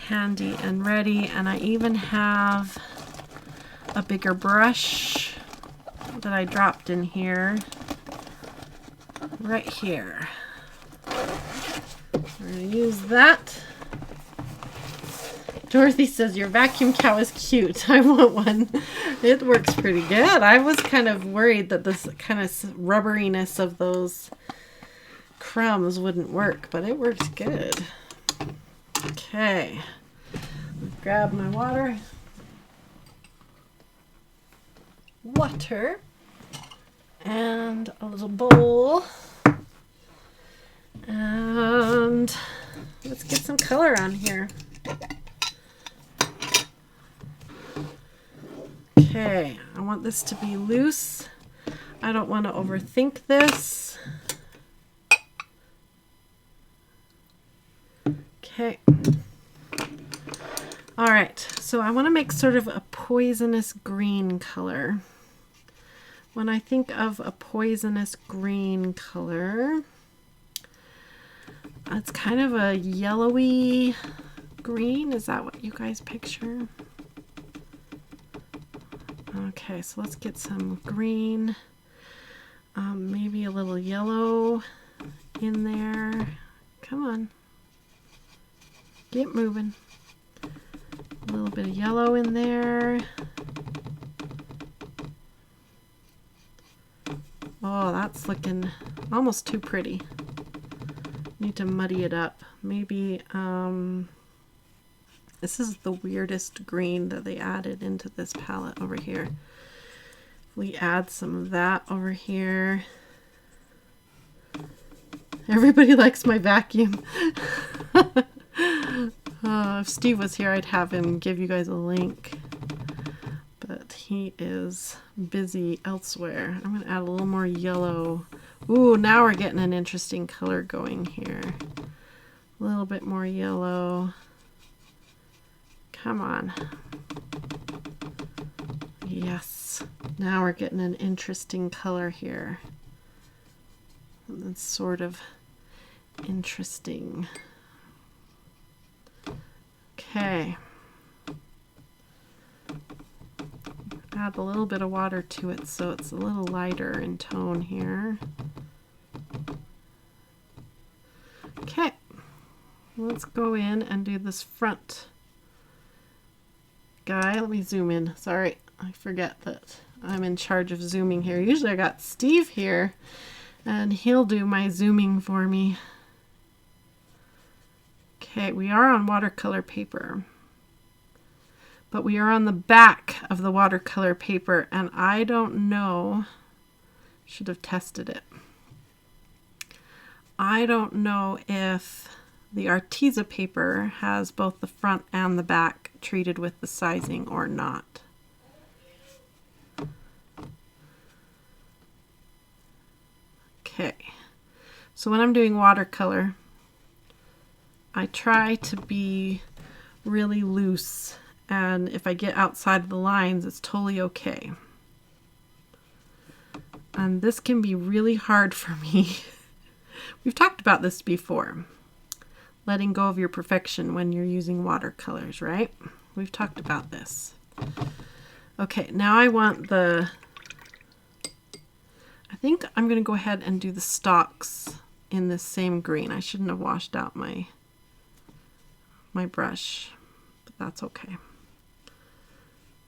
handy and ready. And I even have a bigger brush that I dropped in here, right here. We're going to use that. Dorothy says, your vacuum cow is cute. I want one. It works pretty good. I was kind of worried that this kind of rubberiness of those crumbs wouldn't work, but it works good. Okay. Grab my water. Water. And a little bowl. And let's get some color on here. Okay, I want this to be loose. I don't want to overthink this. Okay. All right, so I want to make sort of a poisonous green color. When I think of a poisonous green color, it's kind of a yellowy green. Is that what you guys picture? Okay, so let's get some green, maybe a little yellow in there. Come on, get moving. A little bit of yellow in there. Oh, that's looking almost too pretty. Need to muddy it up. Maybe, this is the weirdest green that they added into this palette over here. We add some of that over here. Everybody likes my vacuum. If Steve was here, I'd have him give you guys a link. But he is busy elsewhere. I'm going to add a little more yellow. Ooh, now we're getting an interesting color going here. A little bit more yellow. Come on. Yes, now we're getting an interesting color here. That's sort of interesting. Okay. Add a little bit of water to it so it's a little lighter in tone here. Okay, let's go in and do this front guy. Let me zoom in. Sorry, I forget that I'm in charge of zooming here. Usually I got Steve here and he'll do my zooming for me. Okay, we are on watercolor paper, but we are on the back of the watercolor paper, and I don't know, should have tested it. I don't know if the Arteza paper has both the front and the back treated with the sizing or not. Okay, so when I'm doing watercolor, I try to be really loose, and if I get outside of the lines, it's totally okay. And this can be really hard for me. We've talked about this before. Letting go of your perfection when you're using watercolors, right? We've talked about this. Okay, now I want I think I'm going to go ahead and do the stalks in this same green. I shouldn't have washed out my brush, but that's okay.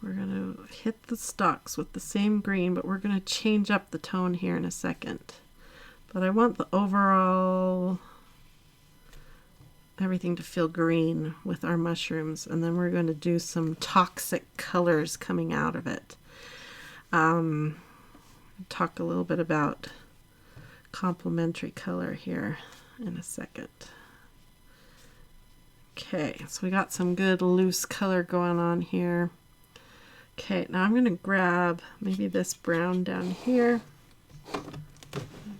We're going to hit the stalks with the same green, but we're going to change up the tone here in a second. But I want the overall everything to feel green with our mushrooms, and then we're going to do some toxic colors coming out of it. Talk a little bit about complementary color here in a second. Okay, so we got some good loose color going on here. Okay, now I'm going to grab maybe this brown down here.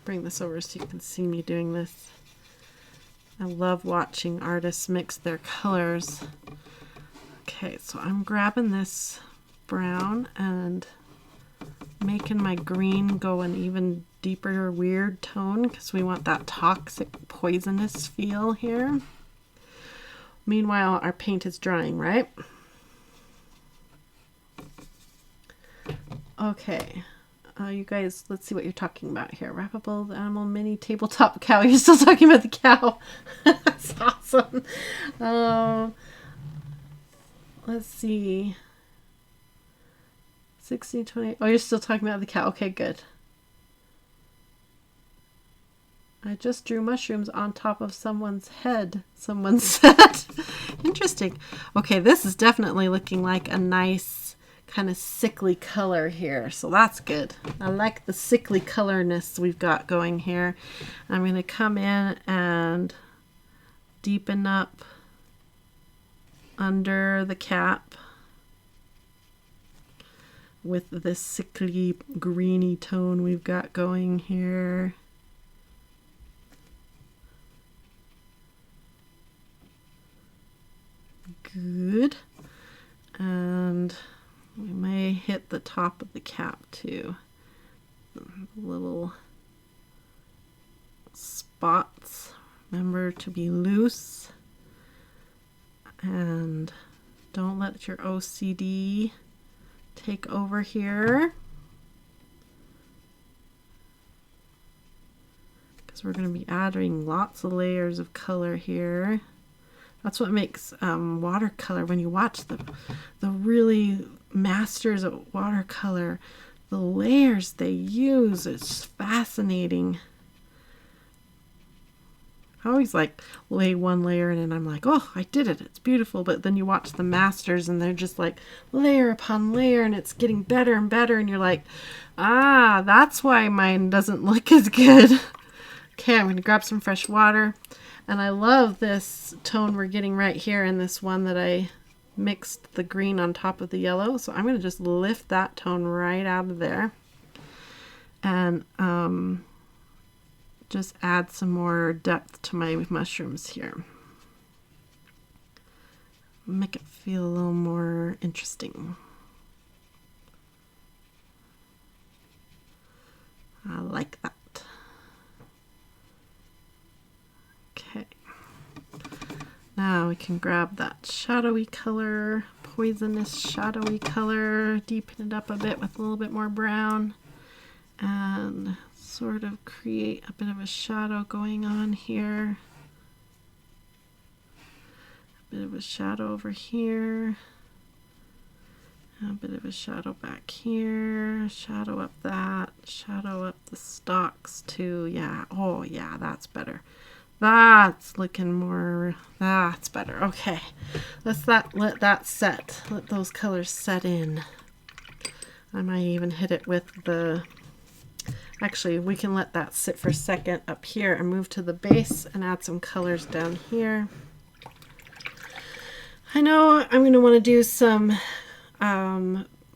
Bring this over so you can see me doing this. I love watching artists mix their colors. Okay, so I'm grabbing this brown and making my green go an even deeper weird tone because we want that toxic poisonous feel here. Meanwhile, our paint is drying, right? Okay. You guys, let's see what you're talking about here. Wrappable animal mini tabletop cow. You're still talking about the cow. That's awesome. Let's see. 1620. Oh, you're still talking about the cow. Okay, good. I just drew mushrooms on top of someone's head, someone said. Interesting. Okay, this is definitely looking like a nice kind of sickly color here, so that's good. I like the sickly colorness we've got going here. I'm going to come in and deepen up under the cap with this sickly greeny tone we've got going here. Good. And we may hit the top of the cap too. Little spots. Remember to be loose. And don't let your OCD take over here. Because we're going to be adding lots of layers of color here. That's what makes watercolor, when you watch the really masters of watercolor, the layers they use, it's fascinating. I always like lay one layer in and I'm like, oh, I did it, it's beautiful. But then you watch the masters and they're just like layer upon layer and it's getting better and better. And you're like, ah, that's why mine doesn't look as good. Okay, I'm going to grab some fresh water. And I love this tone we're getting right here in this one that I mixed the green on top of the yellow. So I'm going to just lift that tone right out of there. And just add some more depth to my mushrooms here. Make it feel a little more interesting. Now we can grab that shadowy color, poisonous shadowy color, deepen it up a bit with a little bit more brown, and sort of create a bit of a shadow going on here. A bit of a shadow over here. A bit of a shadow back here, shadow up that, shadow up the stalks too. Yeah, oh yeah, that's better. That's looking more, that's better. Okay, let that set. Let those colors set in. I might even hit it with the, actually we can let that sit for a second up here and move to the base and add some colors down here. I know I'm going to want to do some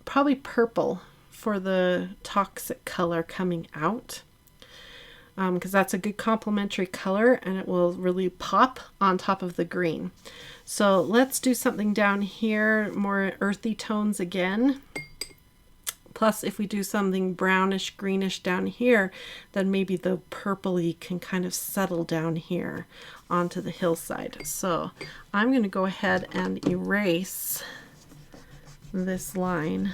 probably purple for the toxic color coming out, because that's a good complementary color and it will really pop on top of the green. So let's do something down here, more earthy tones again. Plus, if we do something brownish greenish down here, then maybe the purpley can kind of settle down here onto the hillside. So I'm going to go ahead and erase this line,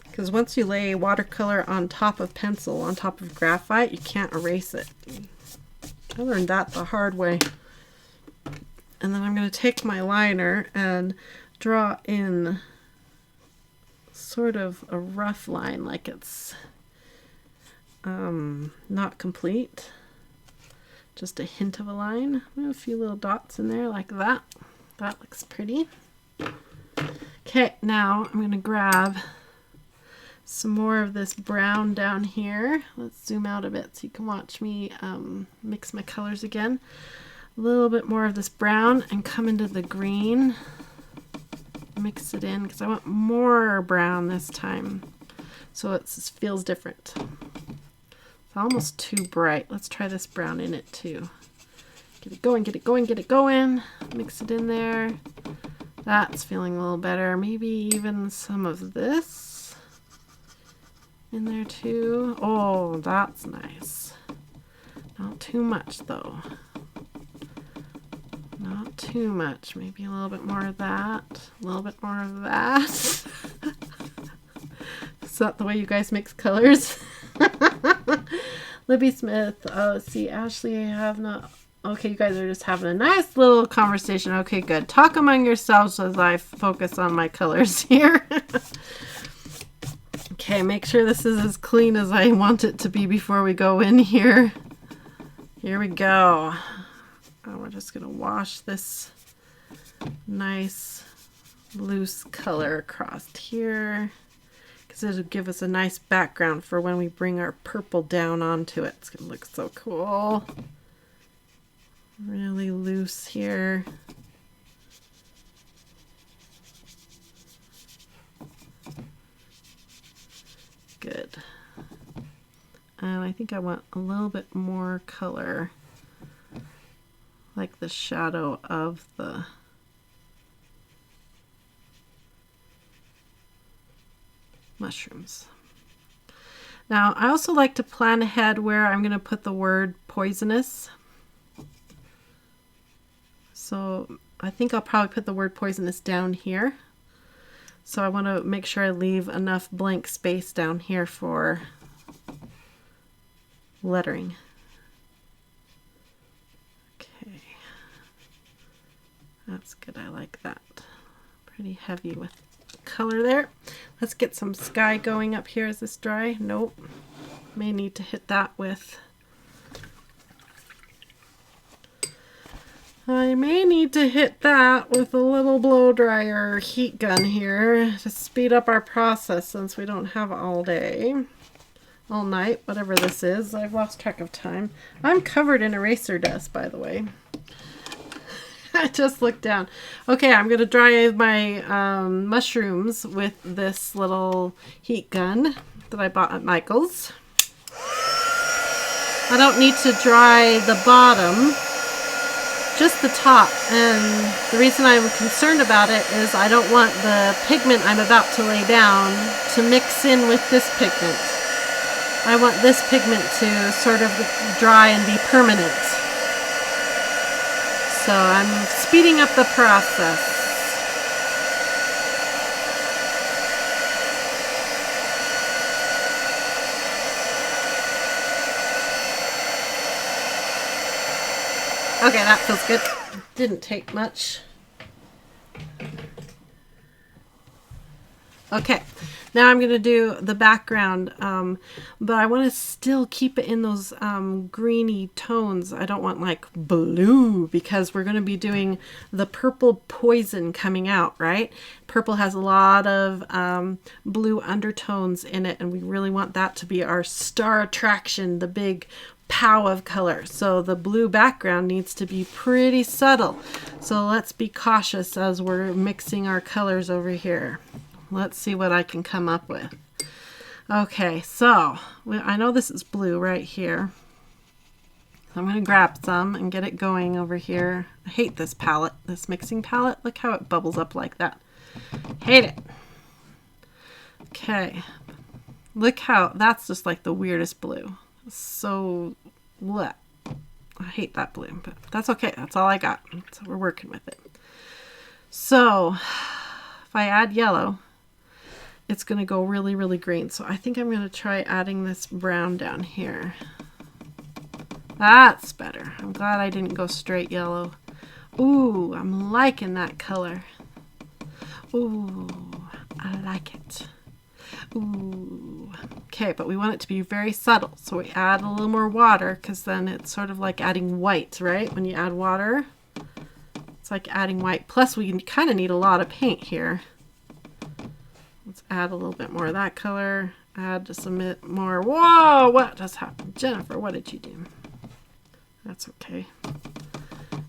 because once you lay watercolor on top of pencil, on top of graphite, you can't erase it. I learned that the hard way. And then I'm going to take my liner and draw in sort of a rough line, like it's not complete. Just a hint of a line. A few little dots in there like that. That looks pretty. Okay, now I'm going to grab some more of this brown down here. Let's zoom out a bit so you can watch me mix my colors again. A little bit more of this brown and come into the green. Mix it in because I want more brown this time, so it feels different. It's almost too bright. Let's try this brown in it too. Get it going, get it going, get it going. Mix it in there. That's feeling a little better. Maybe even some of this in there too. Oh, that's nice. Not too much though. Not too much. Maybe a little bit more of that. A little bit more of that. Is that the way you guys mix colors? Libby Smith. Oh, see, Ashley, I have not. Okay, you guys are just having a nice little conversation. Okay, good. Talk among yourselves as I focus on my colors here. Okay, make sure this is as clean as I want it to be before we go in here. Here we go. Oh, we're just going to wash this nice loose color across here, because it'll give us a nice background for when we bring our purple down onto it. It's going to look so cool. Really loose here. Good. And I think I want a little bit more color, like the shadow of the mushrooms. Now, I also like to plan ahead where I'm going to put the word poisonous. So I think I'll probably put the word poisonous down here. So I want to make sure I leave enough blank space down here for lettering. Okay. That's good. I like that. Pretty heavy with color there. Let's get some sky going up here. Is this dry? Nope. May need to hit that with... I may need to hit that with a little blow dryer heat gun here to speed up our process, since we don't have all day, all night, whatever this is. I've lost track of time. I'm covered in eraser dust, by the way. I just looked down. Okay, I'm going to dry my mushrooms with this little heat gun that I bought at Michael's. I don't need to dry the bottom, just the top, and the reason I'm concerned about it is I don't want the pigment I'm about to lay down to mix in with this pigment. I want this pigment to sort of dry and be permanent. So I'm speeding up the process. Okay, that feels good. Didn't take much. Okay, now I'm going to do the background, but I want to still keep it in those greeny tones. I don't want like blue, because we're going to be doing the purple poison coming out, right? Purple has a lot of blue undertones in it, and we really want that to be our star attraction, the big pow of color. So the blue background needs to be pretty subtle. So let's be cautious as we're mixing our colors over here. Let's see what I can come up with. Okay, so I know this is blue right here. I'm going to grab some and get it going over here. I hate this palette, this mixing palette. Look how it bubbles up like that. Hate it. Okay, look how that's just like the weirdest blue. So what? I hate that blue, but that's okay. That's all I got. So we're working with it. So if I add yellow, it's going to go really, really green. So I think I'm going to try adding this brown down here. That's better. I'm glad I didn't go straight yellow. Ooh, I'm liking that color. Ooh, I like it. Ooh. Okay, but we want it to be very subtle. So we add a little more water, because then it's sort of like adding white, right? When you add water, it's like adding white. Plus we kind of need a lot of paint here. Let's add a little bit more of that color. Add just a bit more. Whoa, what just happened? Jennifer, what did you do? That's okay.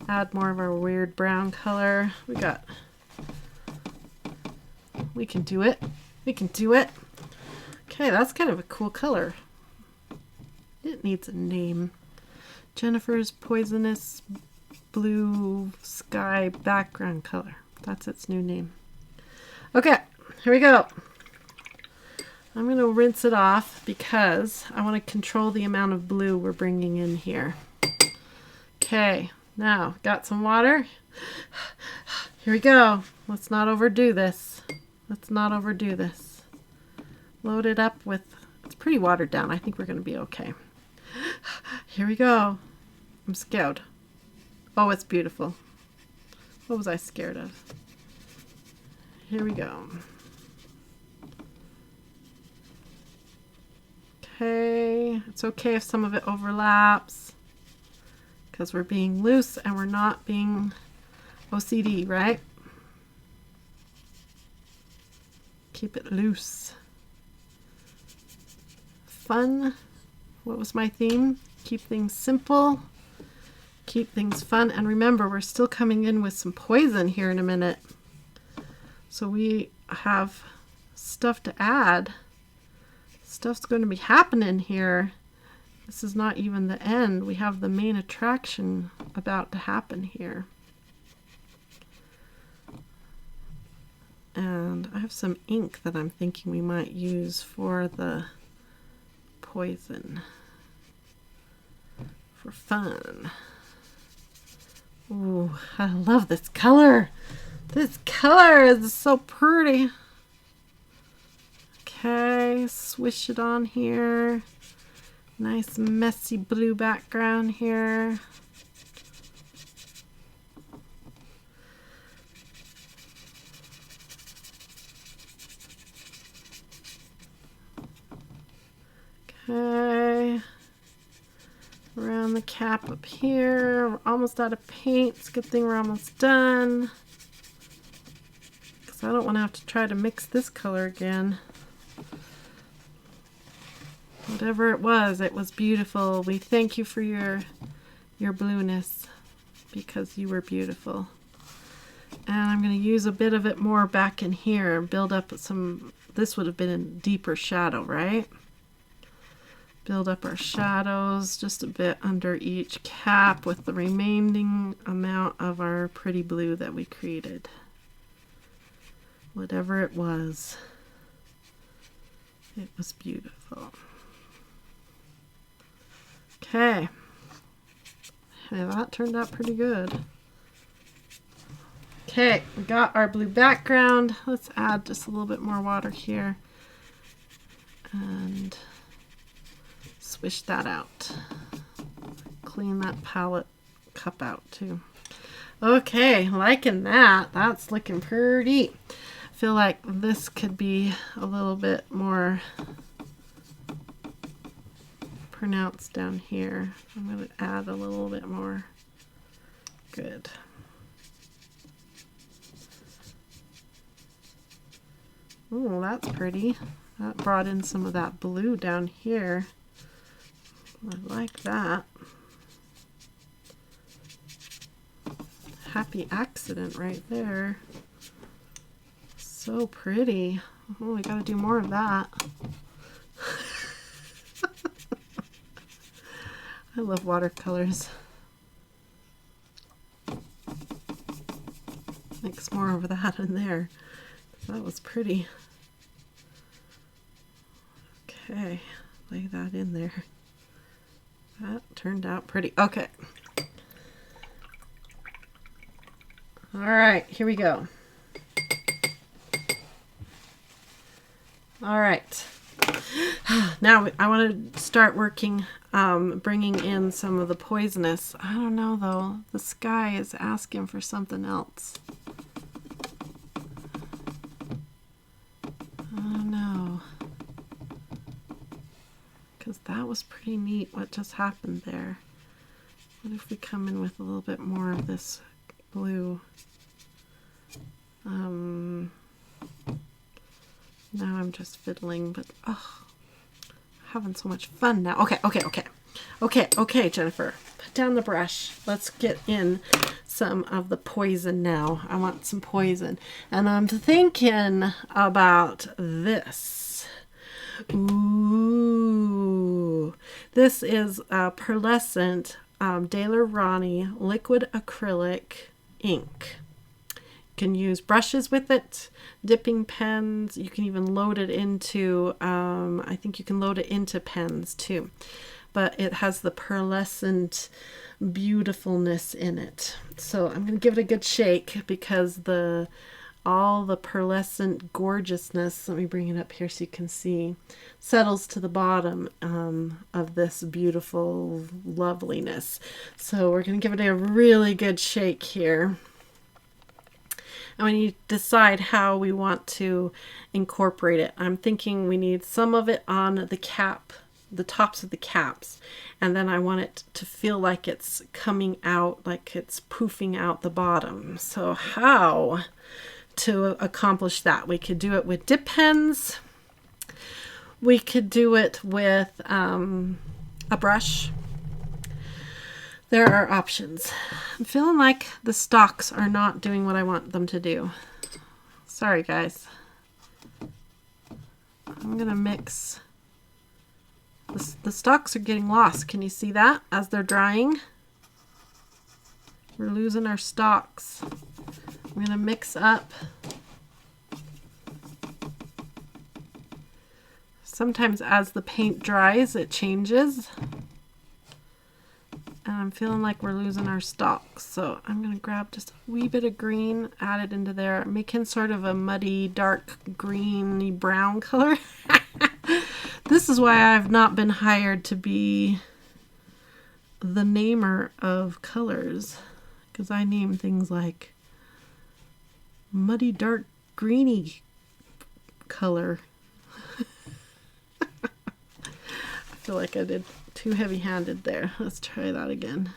Add more of our weird brown color. We can do it. We can do it. Okay, that's kind of a cool color. It needs a name. Jennifer's Poisonous Blue Sky Background Color. That's its new name. Okay, here we go. I'm going to rinse it off because I want to control the amount of blue we're bringing in here. Okay, now got some water. Here we go. Let's not overdo this. Let's not overdo this. Load it up with, it's pretty watered down. I think we're going to be okay. Here we go. I'm scared. Oh, it's beautiful. What was I scared of? Here we go. Okay, it's okay if some of it overlaps, because we're being loose and we're not being OCD, right? Keep it loose. Fun. What was my theme? Keep things simple. Keep things fun. And remember, we're still coming in with some poison here in a minute. So we have stuff to add. Stuff's going to be happening here. This is not even the end. We have the main attraction about to happen here. And I have some ink that I'm thinking we might use for the poison. For fun. Ooh, I love this color. This color is so pretty. Okay, swish it on here. Nice messy blue background here. Okay, around the cap up here. We're almost out of paint. It's a good thing we're almost done, because I don't want to have to try to mix this color again. Whatever it was beautiful. We thank you for your blueness, because you were beautiful. And I'm going to use a bit of it more back in here, build up some, this would have been in deeper shadow, right? Build up our shadows just a bit under each cap with the remaining amount of our pretty blue that we created. Whatever it was beautiful. Okay. Yeah, that turned out pretty good. Okay, we got our blue background. Let's add just a little bit more water here. And swish that out. Clean that palette cup out too. Okay, liking that. That's looking pretty. I feel like this could be a little bit more pronounced down here. I'm going to add a little bit more. Good. Oh, that's pretty. That brought in some of that blue down here. I like that. Happy accident right there. So pretty. Oh, we gotta do more of that. I love watercolors. Mix more of that in there. That was pretty. Okay, lay that in there. That turned out pretty. Okay. All right, here we go. All right. Now I want to start working, bringing in some of the poisonous. I don't know though. The sky is asking for something else. I don't know. Because that was pretty neat what just happened there. What if we come in with a little bit more of this blue? Now I'm just fiddling, but oh, having so much fun now. Okay, Jennifer, put down the brush. Let's get in some of the poison now. I want some poison, and I'm thinking about this. Ooh, this is pearlescent Daler Ronnie liquid acrylic ink. You can use brushes with it, dipping pens. You can even load it into, I think you can load it into pens too. But it has the pearlescent beautifulness in it. So I'm going to give it a good shake because all the pearlescent gorgeousness, let me bring it up here so you can see, settles to the bottom of this beautiful loveliness. So we're going to give it a really good shake here. And we need to decide how we want to incorporate it. I'm thinking we need some of it on the cap, the tops of the caps, and then I want it to feel like it's coming out, like it's poofing out the bottom. So how to accomplish that? We could do it with dip pens. We could do it with a brush. There are options. I'm feeling like the stalks are not doing what I want them to do. Sorry, guys. I'm going to mix. The stalks are getting lost. Can you see that as they're drying? We're losing our stalks. I'm going to mix up. Sometimes as the paint dries, it changes. And I'm feeling like we're losing our stalks. So I'm going to grab just a wee bit of green, add it into there, making sort of a muddy, dark, greeny brown color. This is why I've not been hired to be the namer of colors. Because I name things like muddy, dark, greeny color. I feel like I did too heavy-handed there. Let's try that again.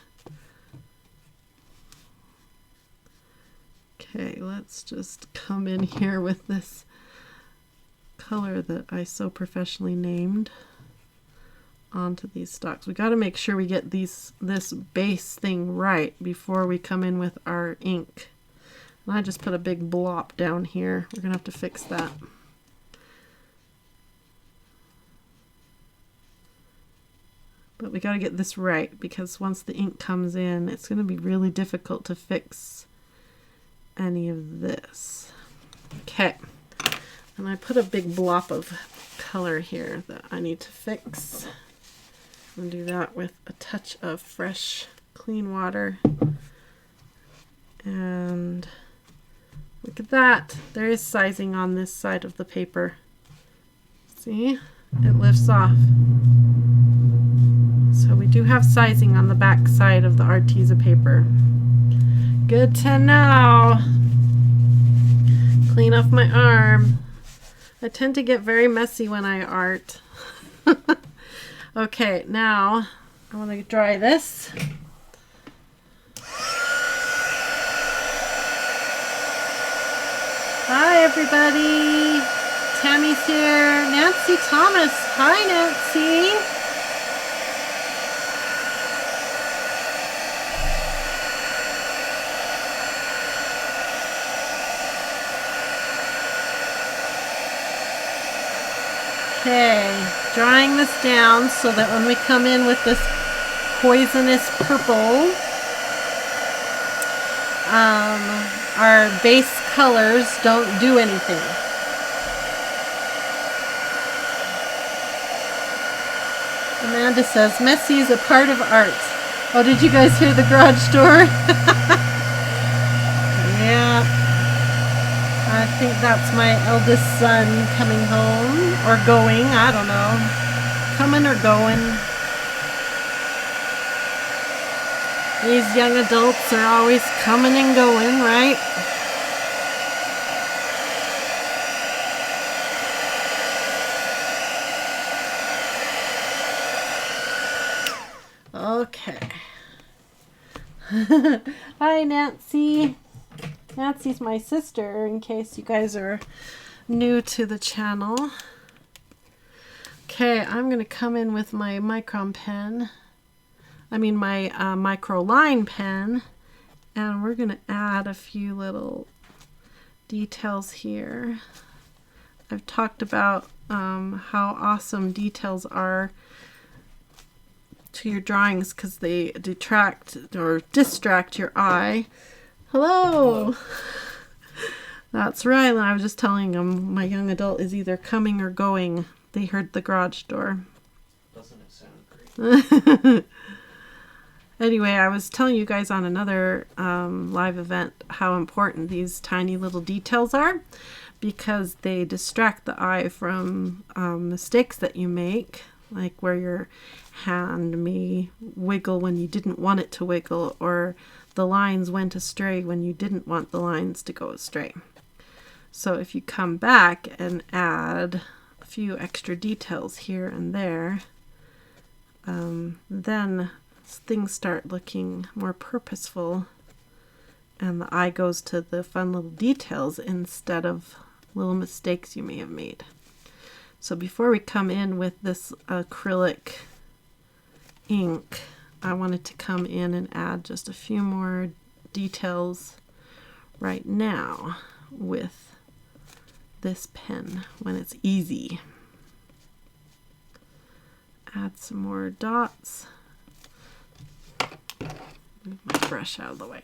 Okay, let's just come in here with this color that I so professionally named onto these stalks. We got to make sure we get this base thing right before we come in with our ink. And I just put a big blop down here. We're gonna have to fix that. But we got to get this right because once the ink comes in, it's going to be really difficult to fix any of this. Okay. And I put a big blob of color here that I need to fix. I'll do that with a touch of fresh, clean water. And look at that. There is sizing on this side of the paper. See? It lifts off. So we do have sizing on the back side of the Arteza paper. Good to know. Clean off my arm. I tend to get very messy when I art. Okay, now I want to dry this. Hi everybody. Tammy's here. Nancy Thomas. Hi Nancy. Okay, drying this down so that when we come in with this poisonous purple, our base colors don't do anything. Amanda says, messy is a part of art. Oh, did you guys hear the garage door? Yeah. I think that's my eldest son coming home, or going, I don't know. Coming or going. These young adults are always coming and going, right? Okay. Hi, Nancy. Nancy's my sister, in case you guys are new to the channel. Okay, I'm going to come in with my micron pen. I mean my micro line pen. And we're going to add a few little details here. I've talked about how awesome details are to your drawings because they detract or distract your eye. Hello. That's right. I was just telling them my young adult is either coming or going. They heard the garage door. Doesn't it sound great? Anyway, I was telling you guys on another live event how important these tiny little details are because they distract the eye from mistakes that you make, like where your hand may wiggle when you didn't want it to wiggle, or the lines went astray when you didn't want the lines to go astray. So if you come back and add a few extra details here and there, then things start looking more purposeful and the eye goes to the fun little details instead of little mistakes you may have made. So before we come in with this acrylic ink, I wanted to come in and add just a few more details right now with this pen when it's easy. Add some more dots. Move my brush out of the way.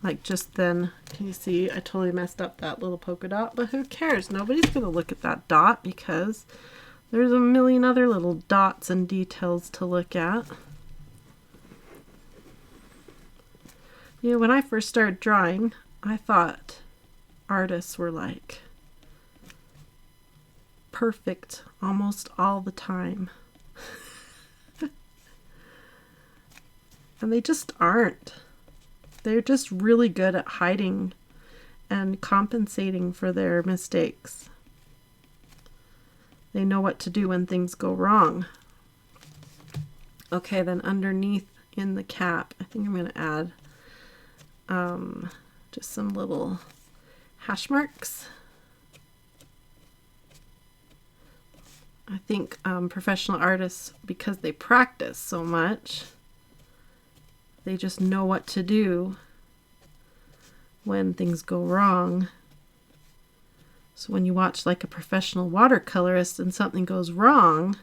Like just then, can you see I totally messed up that little polka dot, but who cares? Nobody's going to look at that dot because there's a million other little dots and details to look at. You know, when I first started drawing, I thought artists were like perfect almost all the time. And they just aren't. They're just really good at hiding and compensating for their mistakes. They know what to do when things go wrong. Okay, then underneath in the cap, I think I'm going to add just some little hash marks. I think professional artists, because they practice so much, they just know what to do when things go wrong. So when you watch like a professional watercolorist and something goes wrong,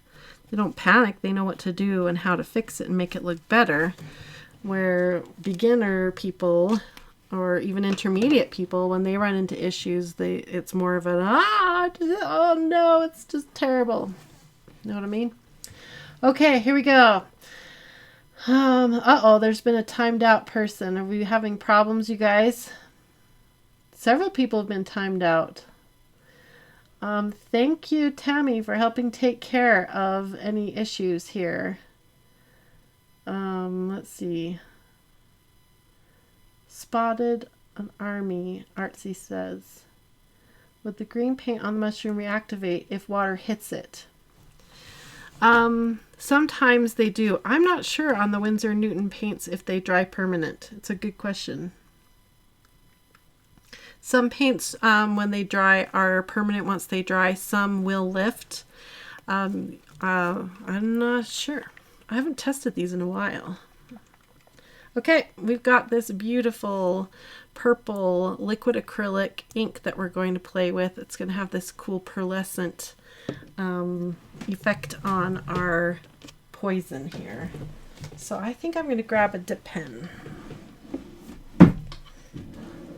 they don't panic. They know what to do and how to fix it and make it look better. Where beginner people or even intermediate people, when they run into issues, it's more of an, oh no, it's just terrible. Know what I mean? Okay, here we go. Uh-oh, there's been a timed out person. Are we having problems, you guys? Several people have been timed out. Thank you, Tammy, for helping take care of any issues here. Let's see. Spotted an army, Artsy says. Would the green paint on the mushroom reactivate if water hits it? Sometimes they do. I'm not sure on the Winsor & Newton paints if they dry permanent. It's a good question. Some paints, when they dry, are permanent once they dry. Some will lift. I'm not sure. I haven't tested these in a while. Okay, we've got this beautiful purple liquid acrylic ink that we're going to play with. It's going to have this cool pearlescent effect on our poison here. So I think I'm going to grab a dip pen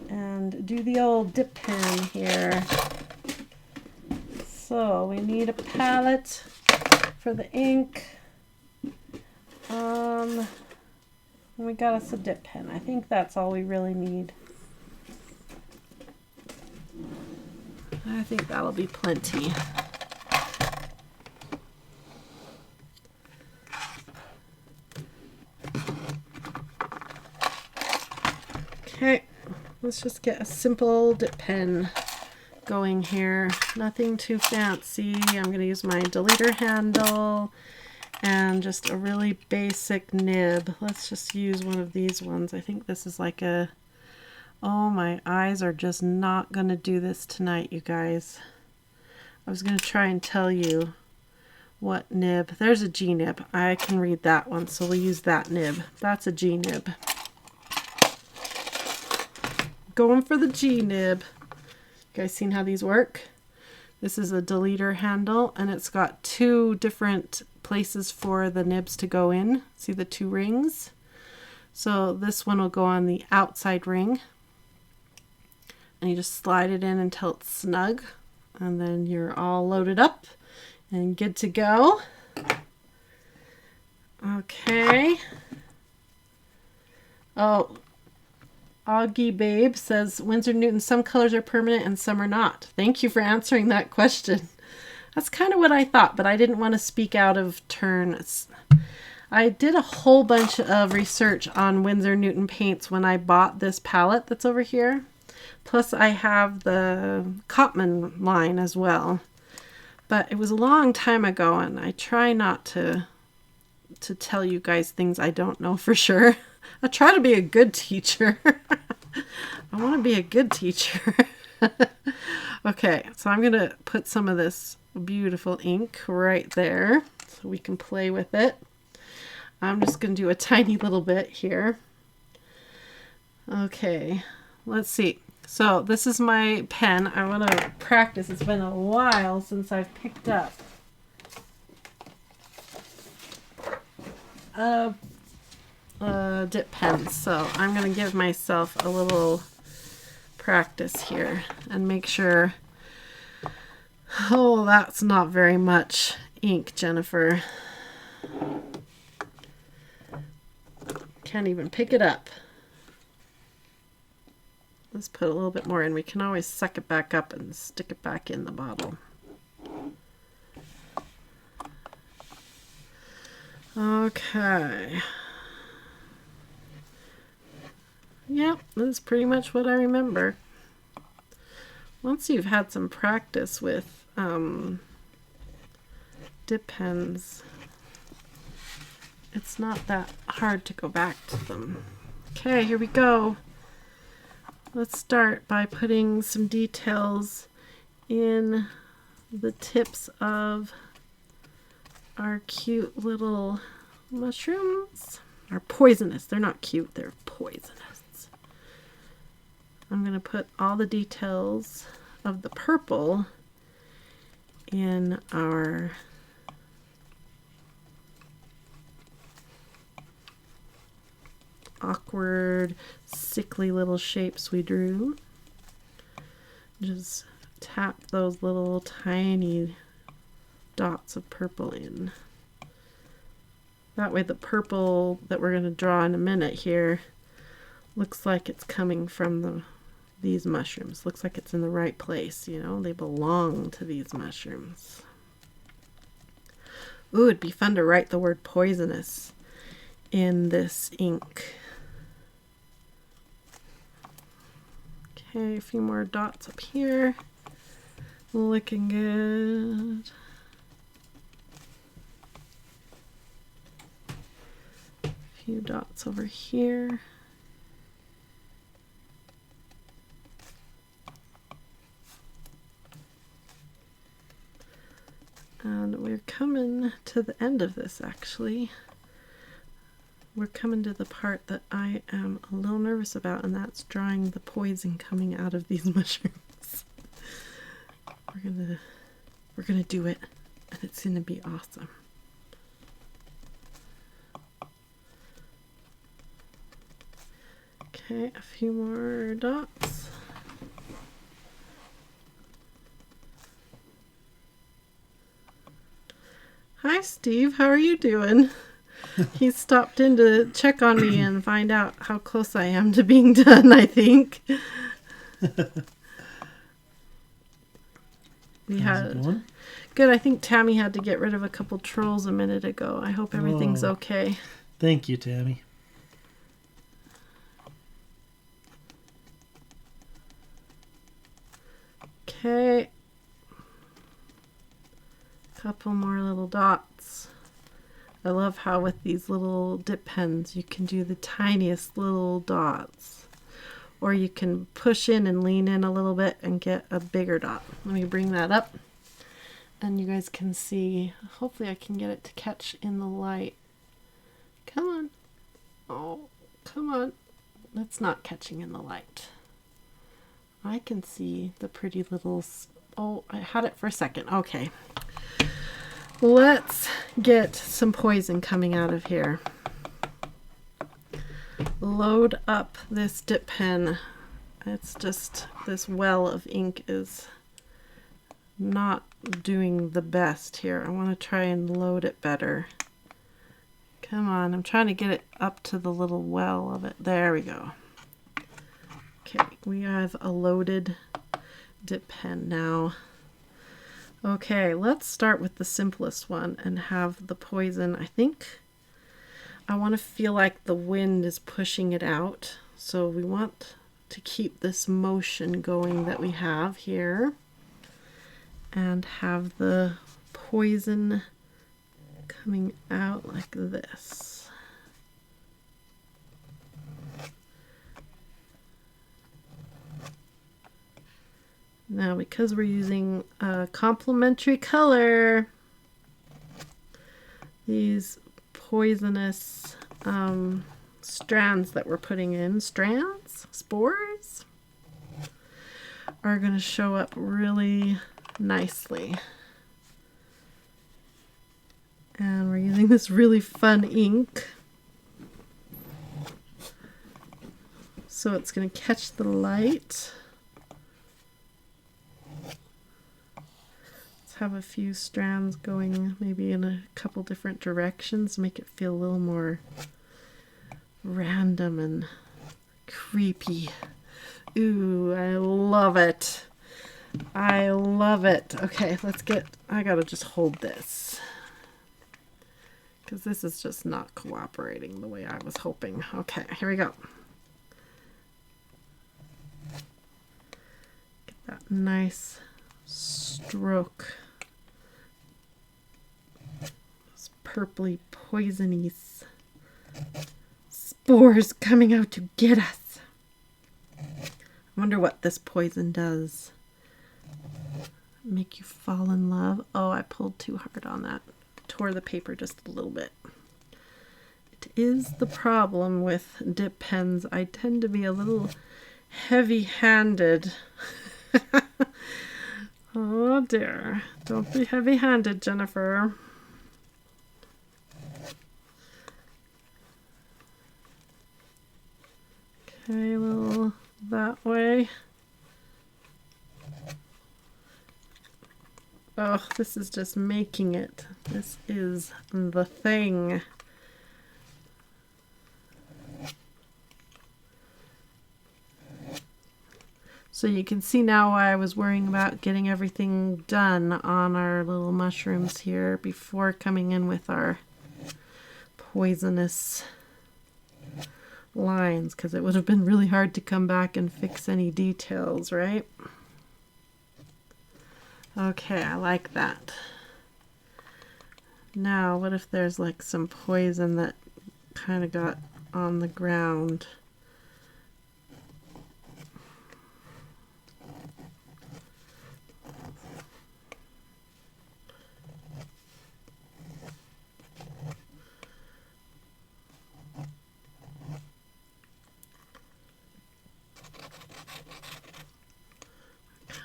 and do the old dip pen here. So we need a palette for the ink. We got us a dip pen. I think that's all we really need. I think that'll be plenty. Okay, let's just get a simple dip pen going here. Nothing too fancy. I'm going to use my deleter handle and just a really basic nib. Let's just use one of these ones. I think this is like a... Oh, my eyes are just not going to do this tonight, you guys. I was going to try and tell you what nib. There's a G nib. I can read that one, so we'll use that nib. That's a G nib. Going for the G nib. You guys seen how these work? This is a deleter handle, and it's got two different places for the nibs to go in. See the two rings? So this one will go on the outside ring, and you just slide it in until it's snug, and then you're all loaded up and good to go. Okay. Oh, Augie Babe says, Winsor & Newton, some colors are permanent and some are not. Thank you for answering that question. That's kind of what I thought, but I didn't want to speak out of turn. I did a whole bunch of research on Winsor & Newton paints when I bought this palette that's over here. Plus I have the Cotman line as well. But it was a long time ago, and I try not to tell you guys things I don't know for sure. I try to be a good teacher. I want to be a good teacher. Okay, so I'm going to put some of this beautiful ink right there so we can play with it. I'm just going to do a tiny little bit here. Okay, let's see. So this is my pen. I want to practice. It's been a while since I've picked up dip pen, so I'm going to give myself a little practice here and make sure. Oh, that's not very much ink, Jennifer. Can't even pick it up. Let's put a little bit more in. We can always suck it back up and stick it back in the bottle. Okay. Yep, that's pretty much what I remember. Once you've had some practice with dip pens, it's not that hard to go back to them. Okay, here we go. Let's start by putting some details in the tips of our cute little mushrooms. Are poisonous. They're not cute, they're poisonous. I'm going to put all the details of the purple in our awkward, sickly little shapes we drew. Just tap those little tiny dots of purple in. That way the purple that we're going to draw in a minute here looks like it's coming from these mushrooms. Looks like it's in the right place, you know? They belong to these mushrooms. Ooh, it'd be fun to write the word poisonous in this ink. Okay, a few more dots up here. Looking good. A few dots over here. And we're coming to the end of this, actually. We're coming to the part that I am a little nervous about, and that's drawing the poison coming out of these mushrooms. We're gonna do it, and it's gonna be awesome. Okay, a few more dots. Hi, Steve. How are you doing? He stopped in to check on me and find out how close I am to being done, I think. How's it going? Good. I think Tammy had to get rid of a couple trolls a minute ago. I hope everything's okay. Thank you, Tammy. Okay. Couple more little dots. I love how with these little dip pens you can do the tiniest little dots. Or you can push in and lean in a little bit and get a bigger dot. Let me bring that up and you guys can see. Hopefully I can get it to catch in the light. Come on. Oh, come on. It's not catching in the light. I can see the pretty little... Oh, I had it for a second. Okay. Let's get some poison coming out of here. Load up this dip pen. It's just this well of ink is not doing the best here. I want to try and load it better. Come on, I'm trying to get it up to the little well of it. There we go. Okay, we have a loaded dip pen now. Okay, let's start with the simplest one and have the poison. I think I want to feel like the wind is pushing it out. So we want to keep this motion going that we have here and have the poison coming out like this. Now, because we're using a complementary color, these poisonous strands that we're putting in, spores, are going to show up really nicely. And we're using this really fun ink. So it's going to catch the light. Have a few strands going maybe in a couple different directions, make it feel a little more random and creepy. Ooh, I love it. I love it. Okay, I gotta just hold this because this is just not cooperating the way I was hoping. Okay, here we go. Get that nice stroke. Purpley poisony spores coming out to get us. I wonder what this poison does. Make you fall in love. Oh, I pulled too hard on that. Tore the paper just a little bit. It is the problem with dip pens. I tend to be a little heavy-handed. Oh dear. Don't be heavy-handed, Jennifer. Okay, a little that way. Oh, this is just making it. This is the thing. So you can see now why I was worrying about getting everything done on our little mushrooms here before coming in with our poisonous lines, because it would have been really hard to come back and fix any details, right? Okay, I like that. Now, what if there's like some poison that kind of got on the ground?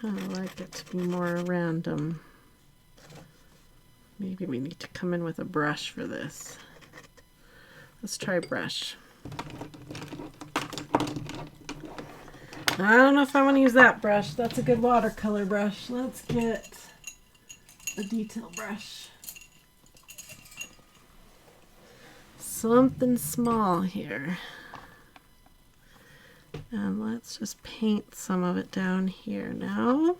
Kind of like it to be more random. Maybe we need to come in with a brush for this. Let's try brush. I don't know if I want to use that brush. That's a good watercolor brush. Let's get a detail brush. Something small here. And let's just paint some of it down here now.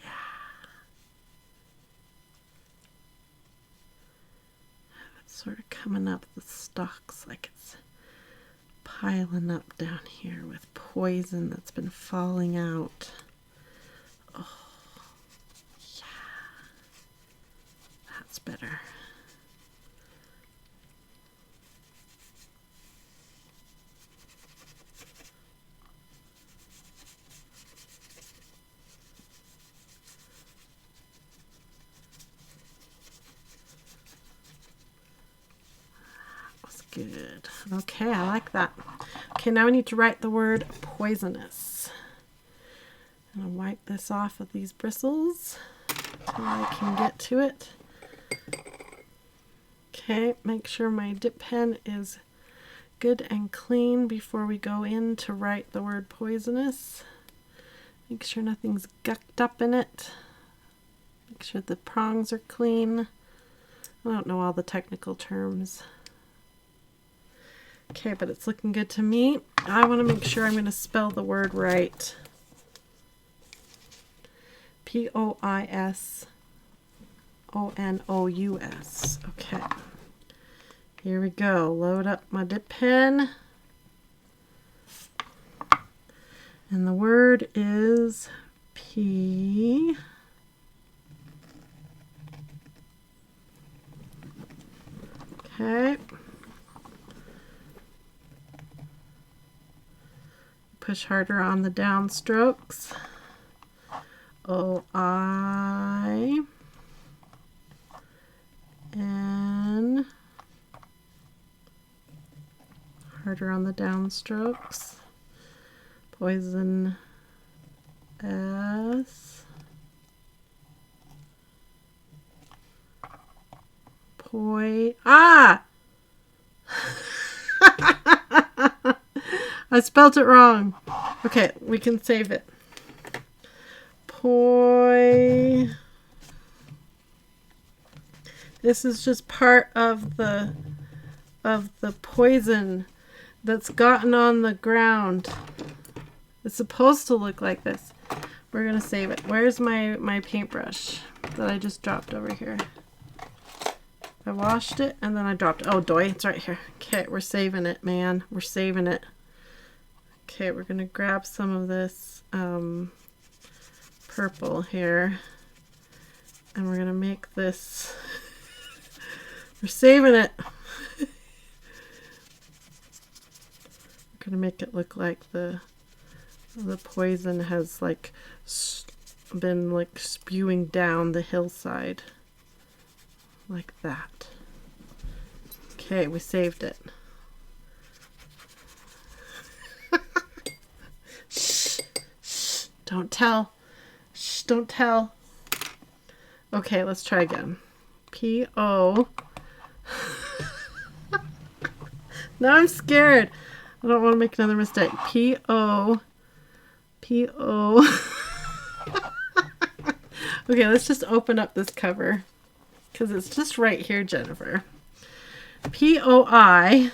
Yeah. Have it sort of coming up the stalks like it's piling up down here with poison that's been falling out. Oh, yeah. That's better. Good. Okay, I like that. Okay, now we need to write the word poisonous. I'm going to wipe this off of these bristles until I can get to it. Okay, make sure my dip pen is good and clean before we go in to write the word poisonous. Make sure nothing's gucked up in it. Make sure the prongs are clean. I don't know all the technical terms. Okay, but it's looking good to me. I want to make sure I'm going to spell the word right. Poisonous. Okay. Here we go. Load up my dip pen. And the word is P. Okay. Push harder on the downstrokes. O-I. N. Harder on the downstrokes. Poison. S. Ah! I spelled it wrong. Okay, we can save it. This is just part of the poison that's gotten on the ground. It's supposed to look like this. We're gonna save it. Where's my paintbrush that I just dropped over here? I washed it and then I dropped it. Oh, doy, it's right here. Okay, we're saving it, man. We're saving it. Okay, we're going to grab some of this purple here. And we're going to make this... we're saving it. We're going to make it look like the poison has like been like spewing down the hillside. Like that. Okay, we saved it. Shh, shh, don't tell. Shh, don't tell. Okay, let's try again. P-O. Now I'm scared. I don't want to make another mistake. P-O. P-O. Okay, let's just open up this cover because it's just right here, Jennifer. POI.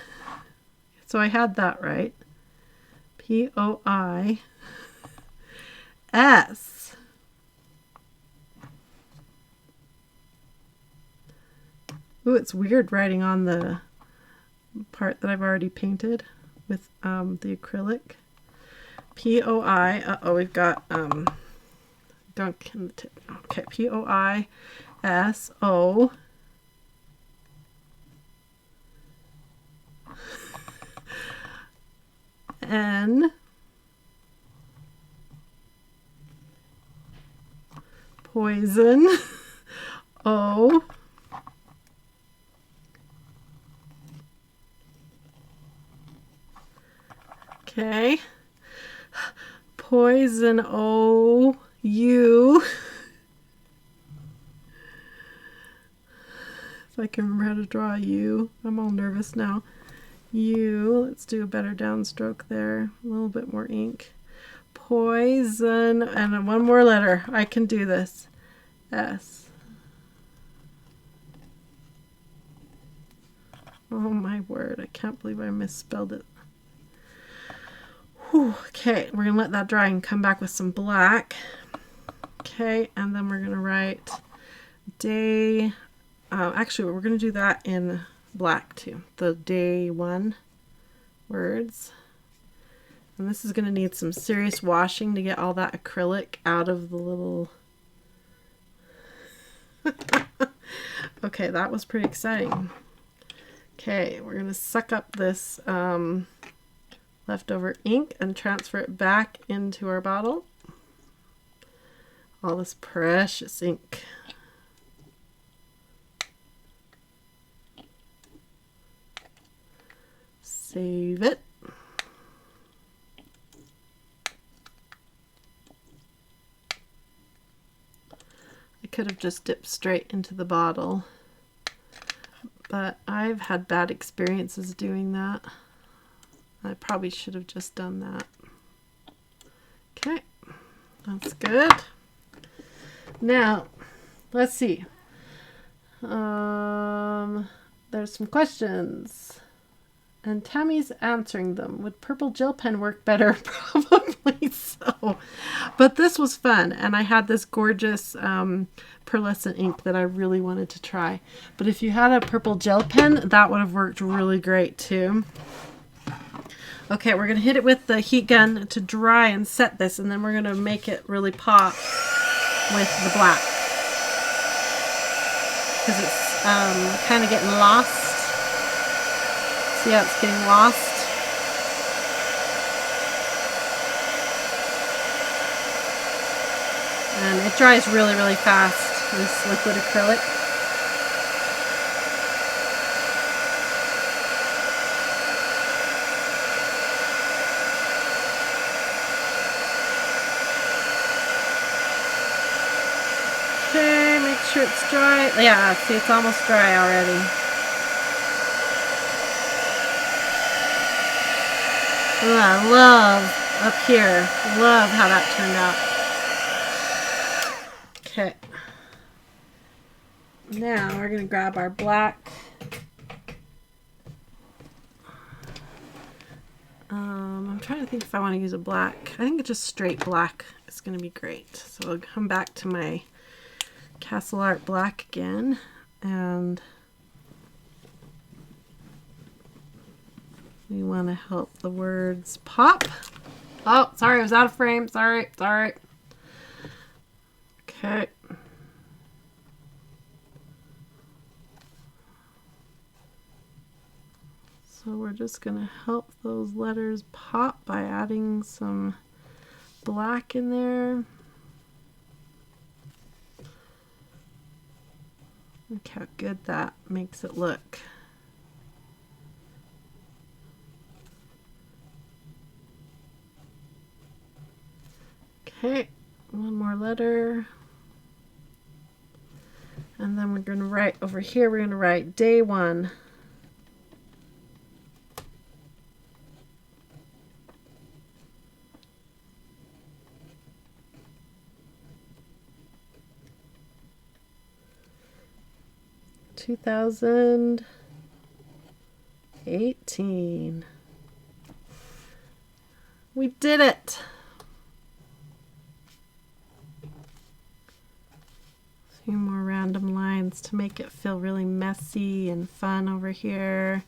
So I had that right. POI S. Ooh, it's weird writing on the part that I've already painted with the acrylic. POI. Uh-oh, we've got gunk in the tip. Okay, POI SO. N. Poison. O. Okay. Poison O. U. If I can remember how to draw a U. I'm all nervous now. U. Let's do a better downstroke there. A little bit more ink. Poison. And one more letter. I can do this. S. Oh my word. I can't believe I misspelled it. Whew. Okay, we're going to let that dry and come back with some black. Okay, and then we're going to write day. Actually, we're going to do that in black too. The day one words. And this is going to need some serious washing to get all that acrylic out of the little... Okay, that was pretty exciting. Okay, we're going to suck up this leftover ink and transfer it back into our bottle. All this precious ink. Save it. I could have just dipped straight into the bottle, but I've had bad experiences doing that. I probably should have just done that. Okay, that's good. Now, let's see. There's some questions. And Tammy's answering them. Would purple gel pen work better? Probably so. But this was fun. And I had this gorgeous pearlescent ink that I really wanted to try. But if you had a purple gel pen, that would have worked really great too. Okay, we're going to hit it with the heat gun to dry and set this. And then we're going to make it really pop with the black. Because it's kind of getting lost. See how it's getting lost? And it dries really, really fast, this liquid acrylic. Okay, make sure it's dry. Yeah, see, it's almost dry already. I love up here. Love how that turned out. Okay. Now we're going to grab our black. I'm trying to think if I want to use a black. I think it's just straight black. It's going to be great. So I'll come back to my Castle Art black again. And we want to help the words pop. Oh, sorry, I was out of frame. Sorry. Okay. So we're just going to help those letters pop by adding some black in there. Look how good that makes it look. Okay, one more letter. And then we're going to write over here, we're going to write day one. 2018. We did it! A few more random lines to make it feel really messy and fun over here.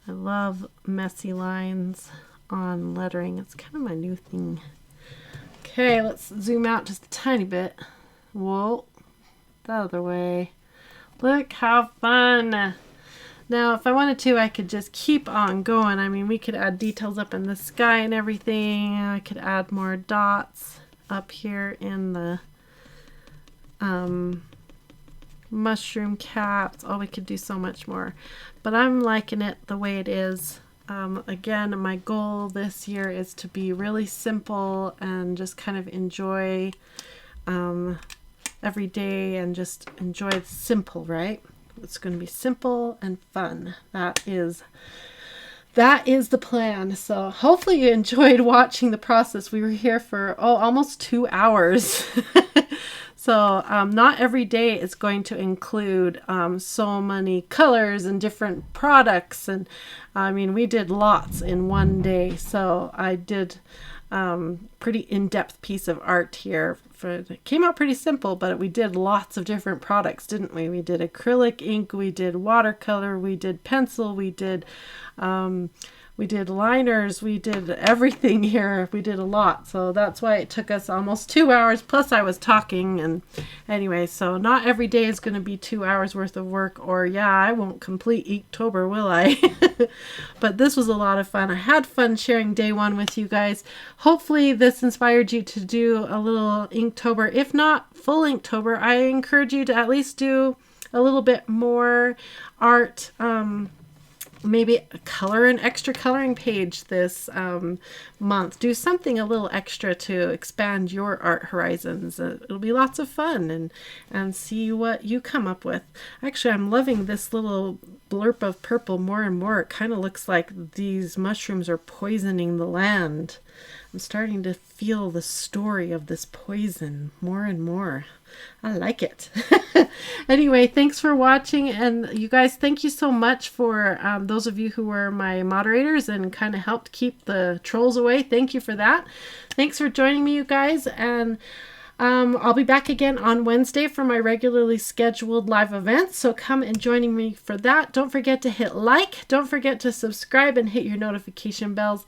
I love messy lines on lettering. It's kind of my new thing. Okay, let's zoom out just a tiny bit. Whoa, the other way. Look how fun. Now, if I wanted to, I could just keep on going. I mean, we could add details up in the sky and everything. I could add more dots up here in the mushroom caps. Oh, we could do so much more. But I'm liking it the way it is. Again, my goal this year is to be really simple and just kind of enjoy every day and just enjoy the simple, right? It's going to be simple and fun. That is the plan. So hopefully you enjoyed watching the process. We were here for almost 2 hours. So not every day is going to include so many colors and different products. And I mean, we did lots in one day. So I did pretty in-depth piece of art here. It came out pretty simple, but we did lots of different products, didn't we? We did acrylic ink, we did watercolor, we did pencil, we did liners, we did everything here. We did a lot. So that's why it took us almost 2 hours. Plus I was talking. And anyway, so not every day is going to be 2 hours worth of work, or yeah, I won't complete Inktober, will I? But this was a lot of fun. I had fun sharing day one with you guys. Hopefully this inspired you to do a little Inktober. If not full Inktober, I encourage you to at least do a little bit more art. Maybe color an extra coloring page this month. Do something a little extra to expand your art horizons. It'll be lots of fun, and see what you come up with. Actually, I'm loving this little blurb of purple more and more. It kind of looks like these mushrooms are poisoning the land. I'm starting to feel the story of this poison more and more. I like it. Anyway, thanks for watching. And you guys, thank you so much for those of you who were my moderators and kind of helped keep the trolls away. Thank you for that. Thanks for joining me, you guys. And I'll be back again on Wednesday for my regularly scheduled live events, so come and join me for that. Don't forget to hit like, don't forget to subscribe and hit your notification bells,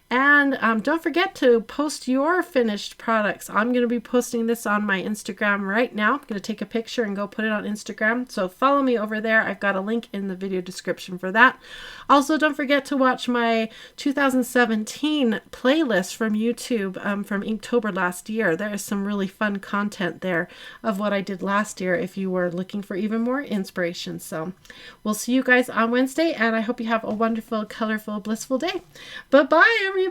and don't forget to post your finished products. I'm going to be posting this on my Instagram right now. I'm going to take a picture and go put it on Instagram, so follow me over there. I've got a link in the video description for that. Also, don't forget to watch my 2017 playlist from YouTube from Inktober last year. There is some really fun content there of what I did last year if you were looking for even more inspiration. So we'll see you guys on Wednesday, and I hope you have a wonderful, colorful, blissful day. Bye-bye, everybody.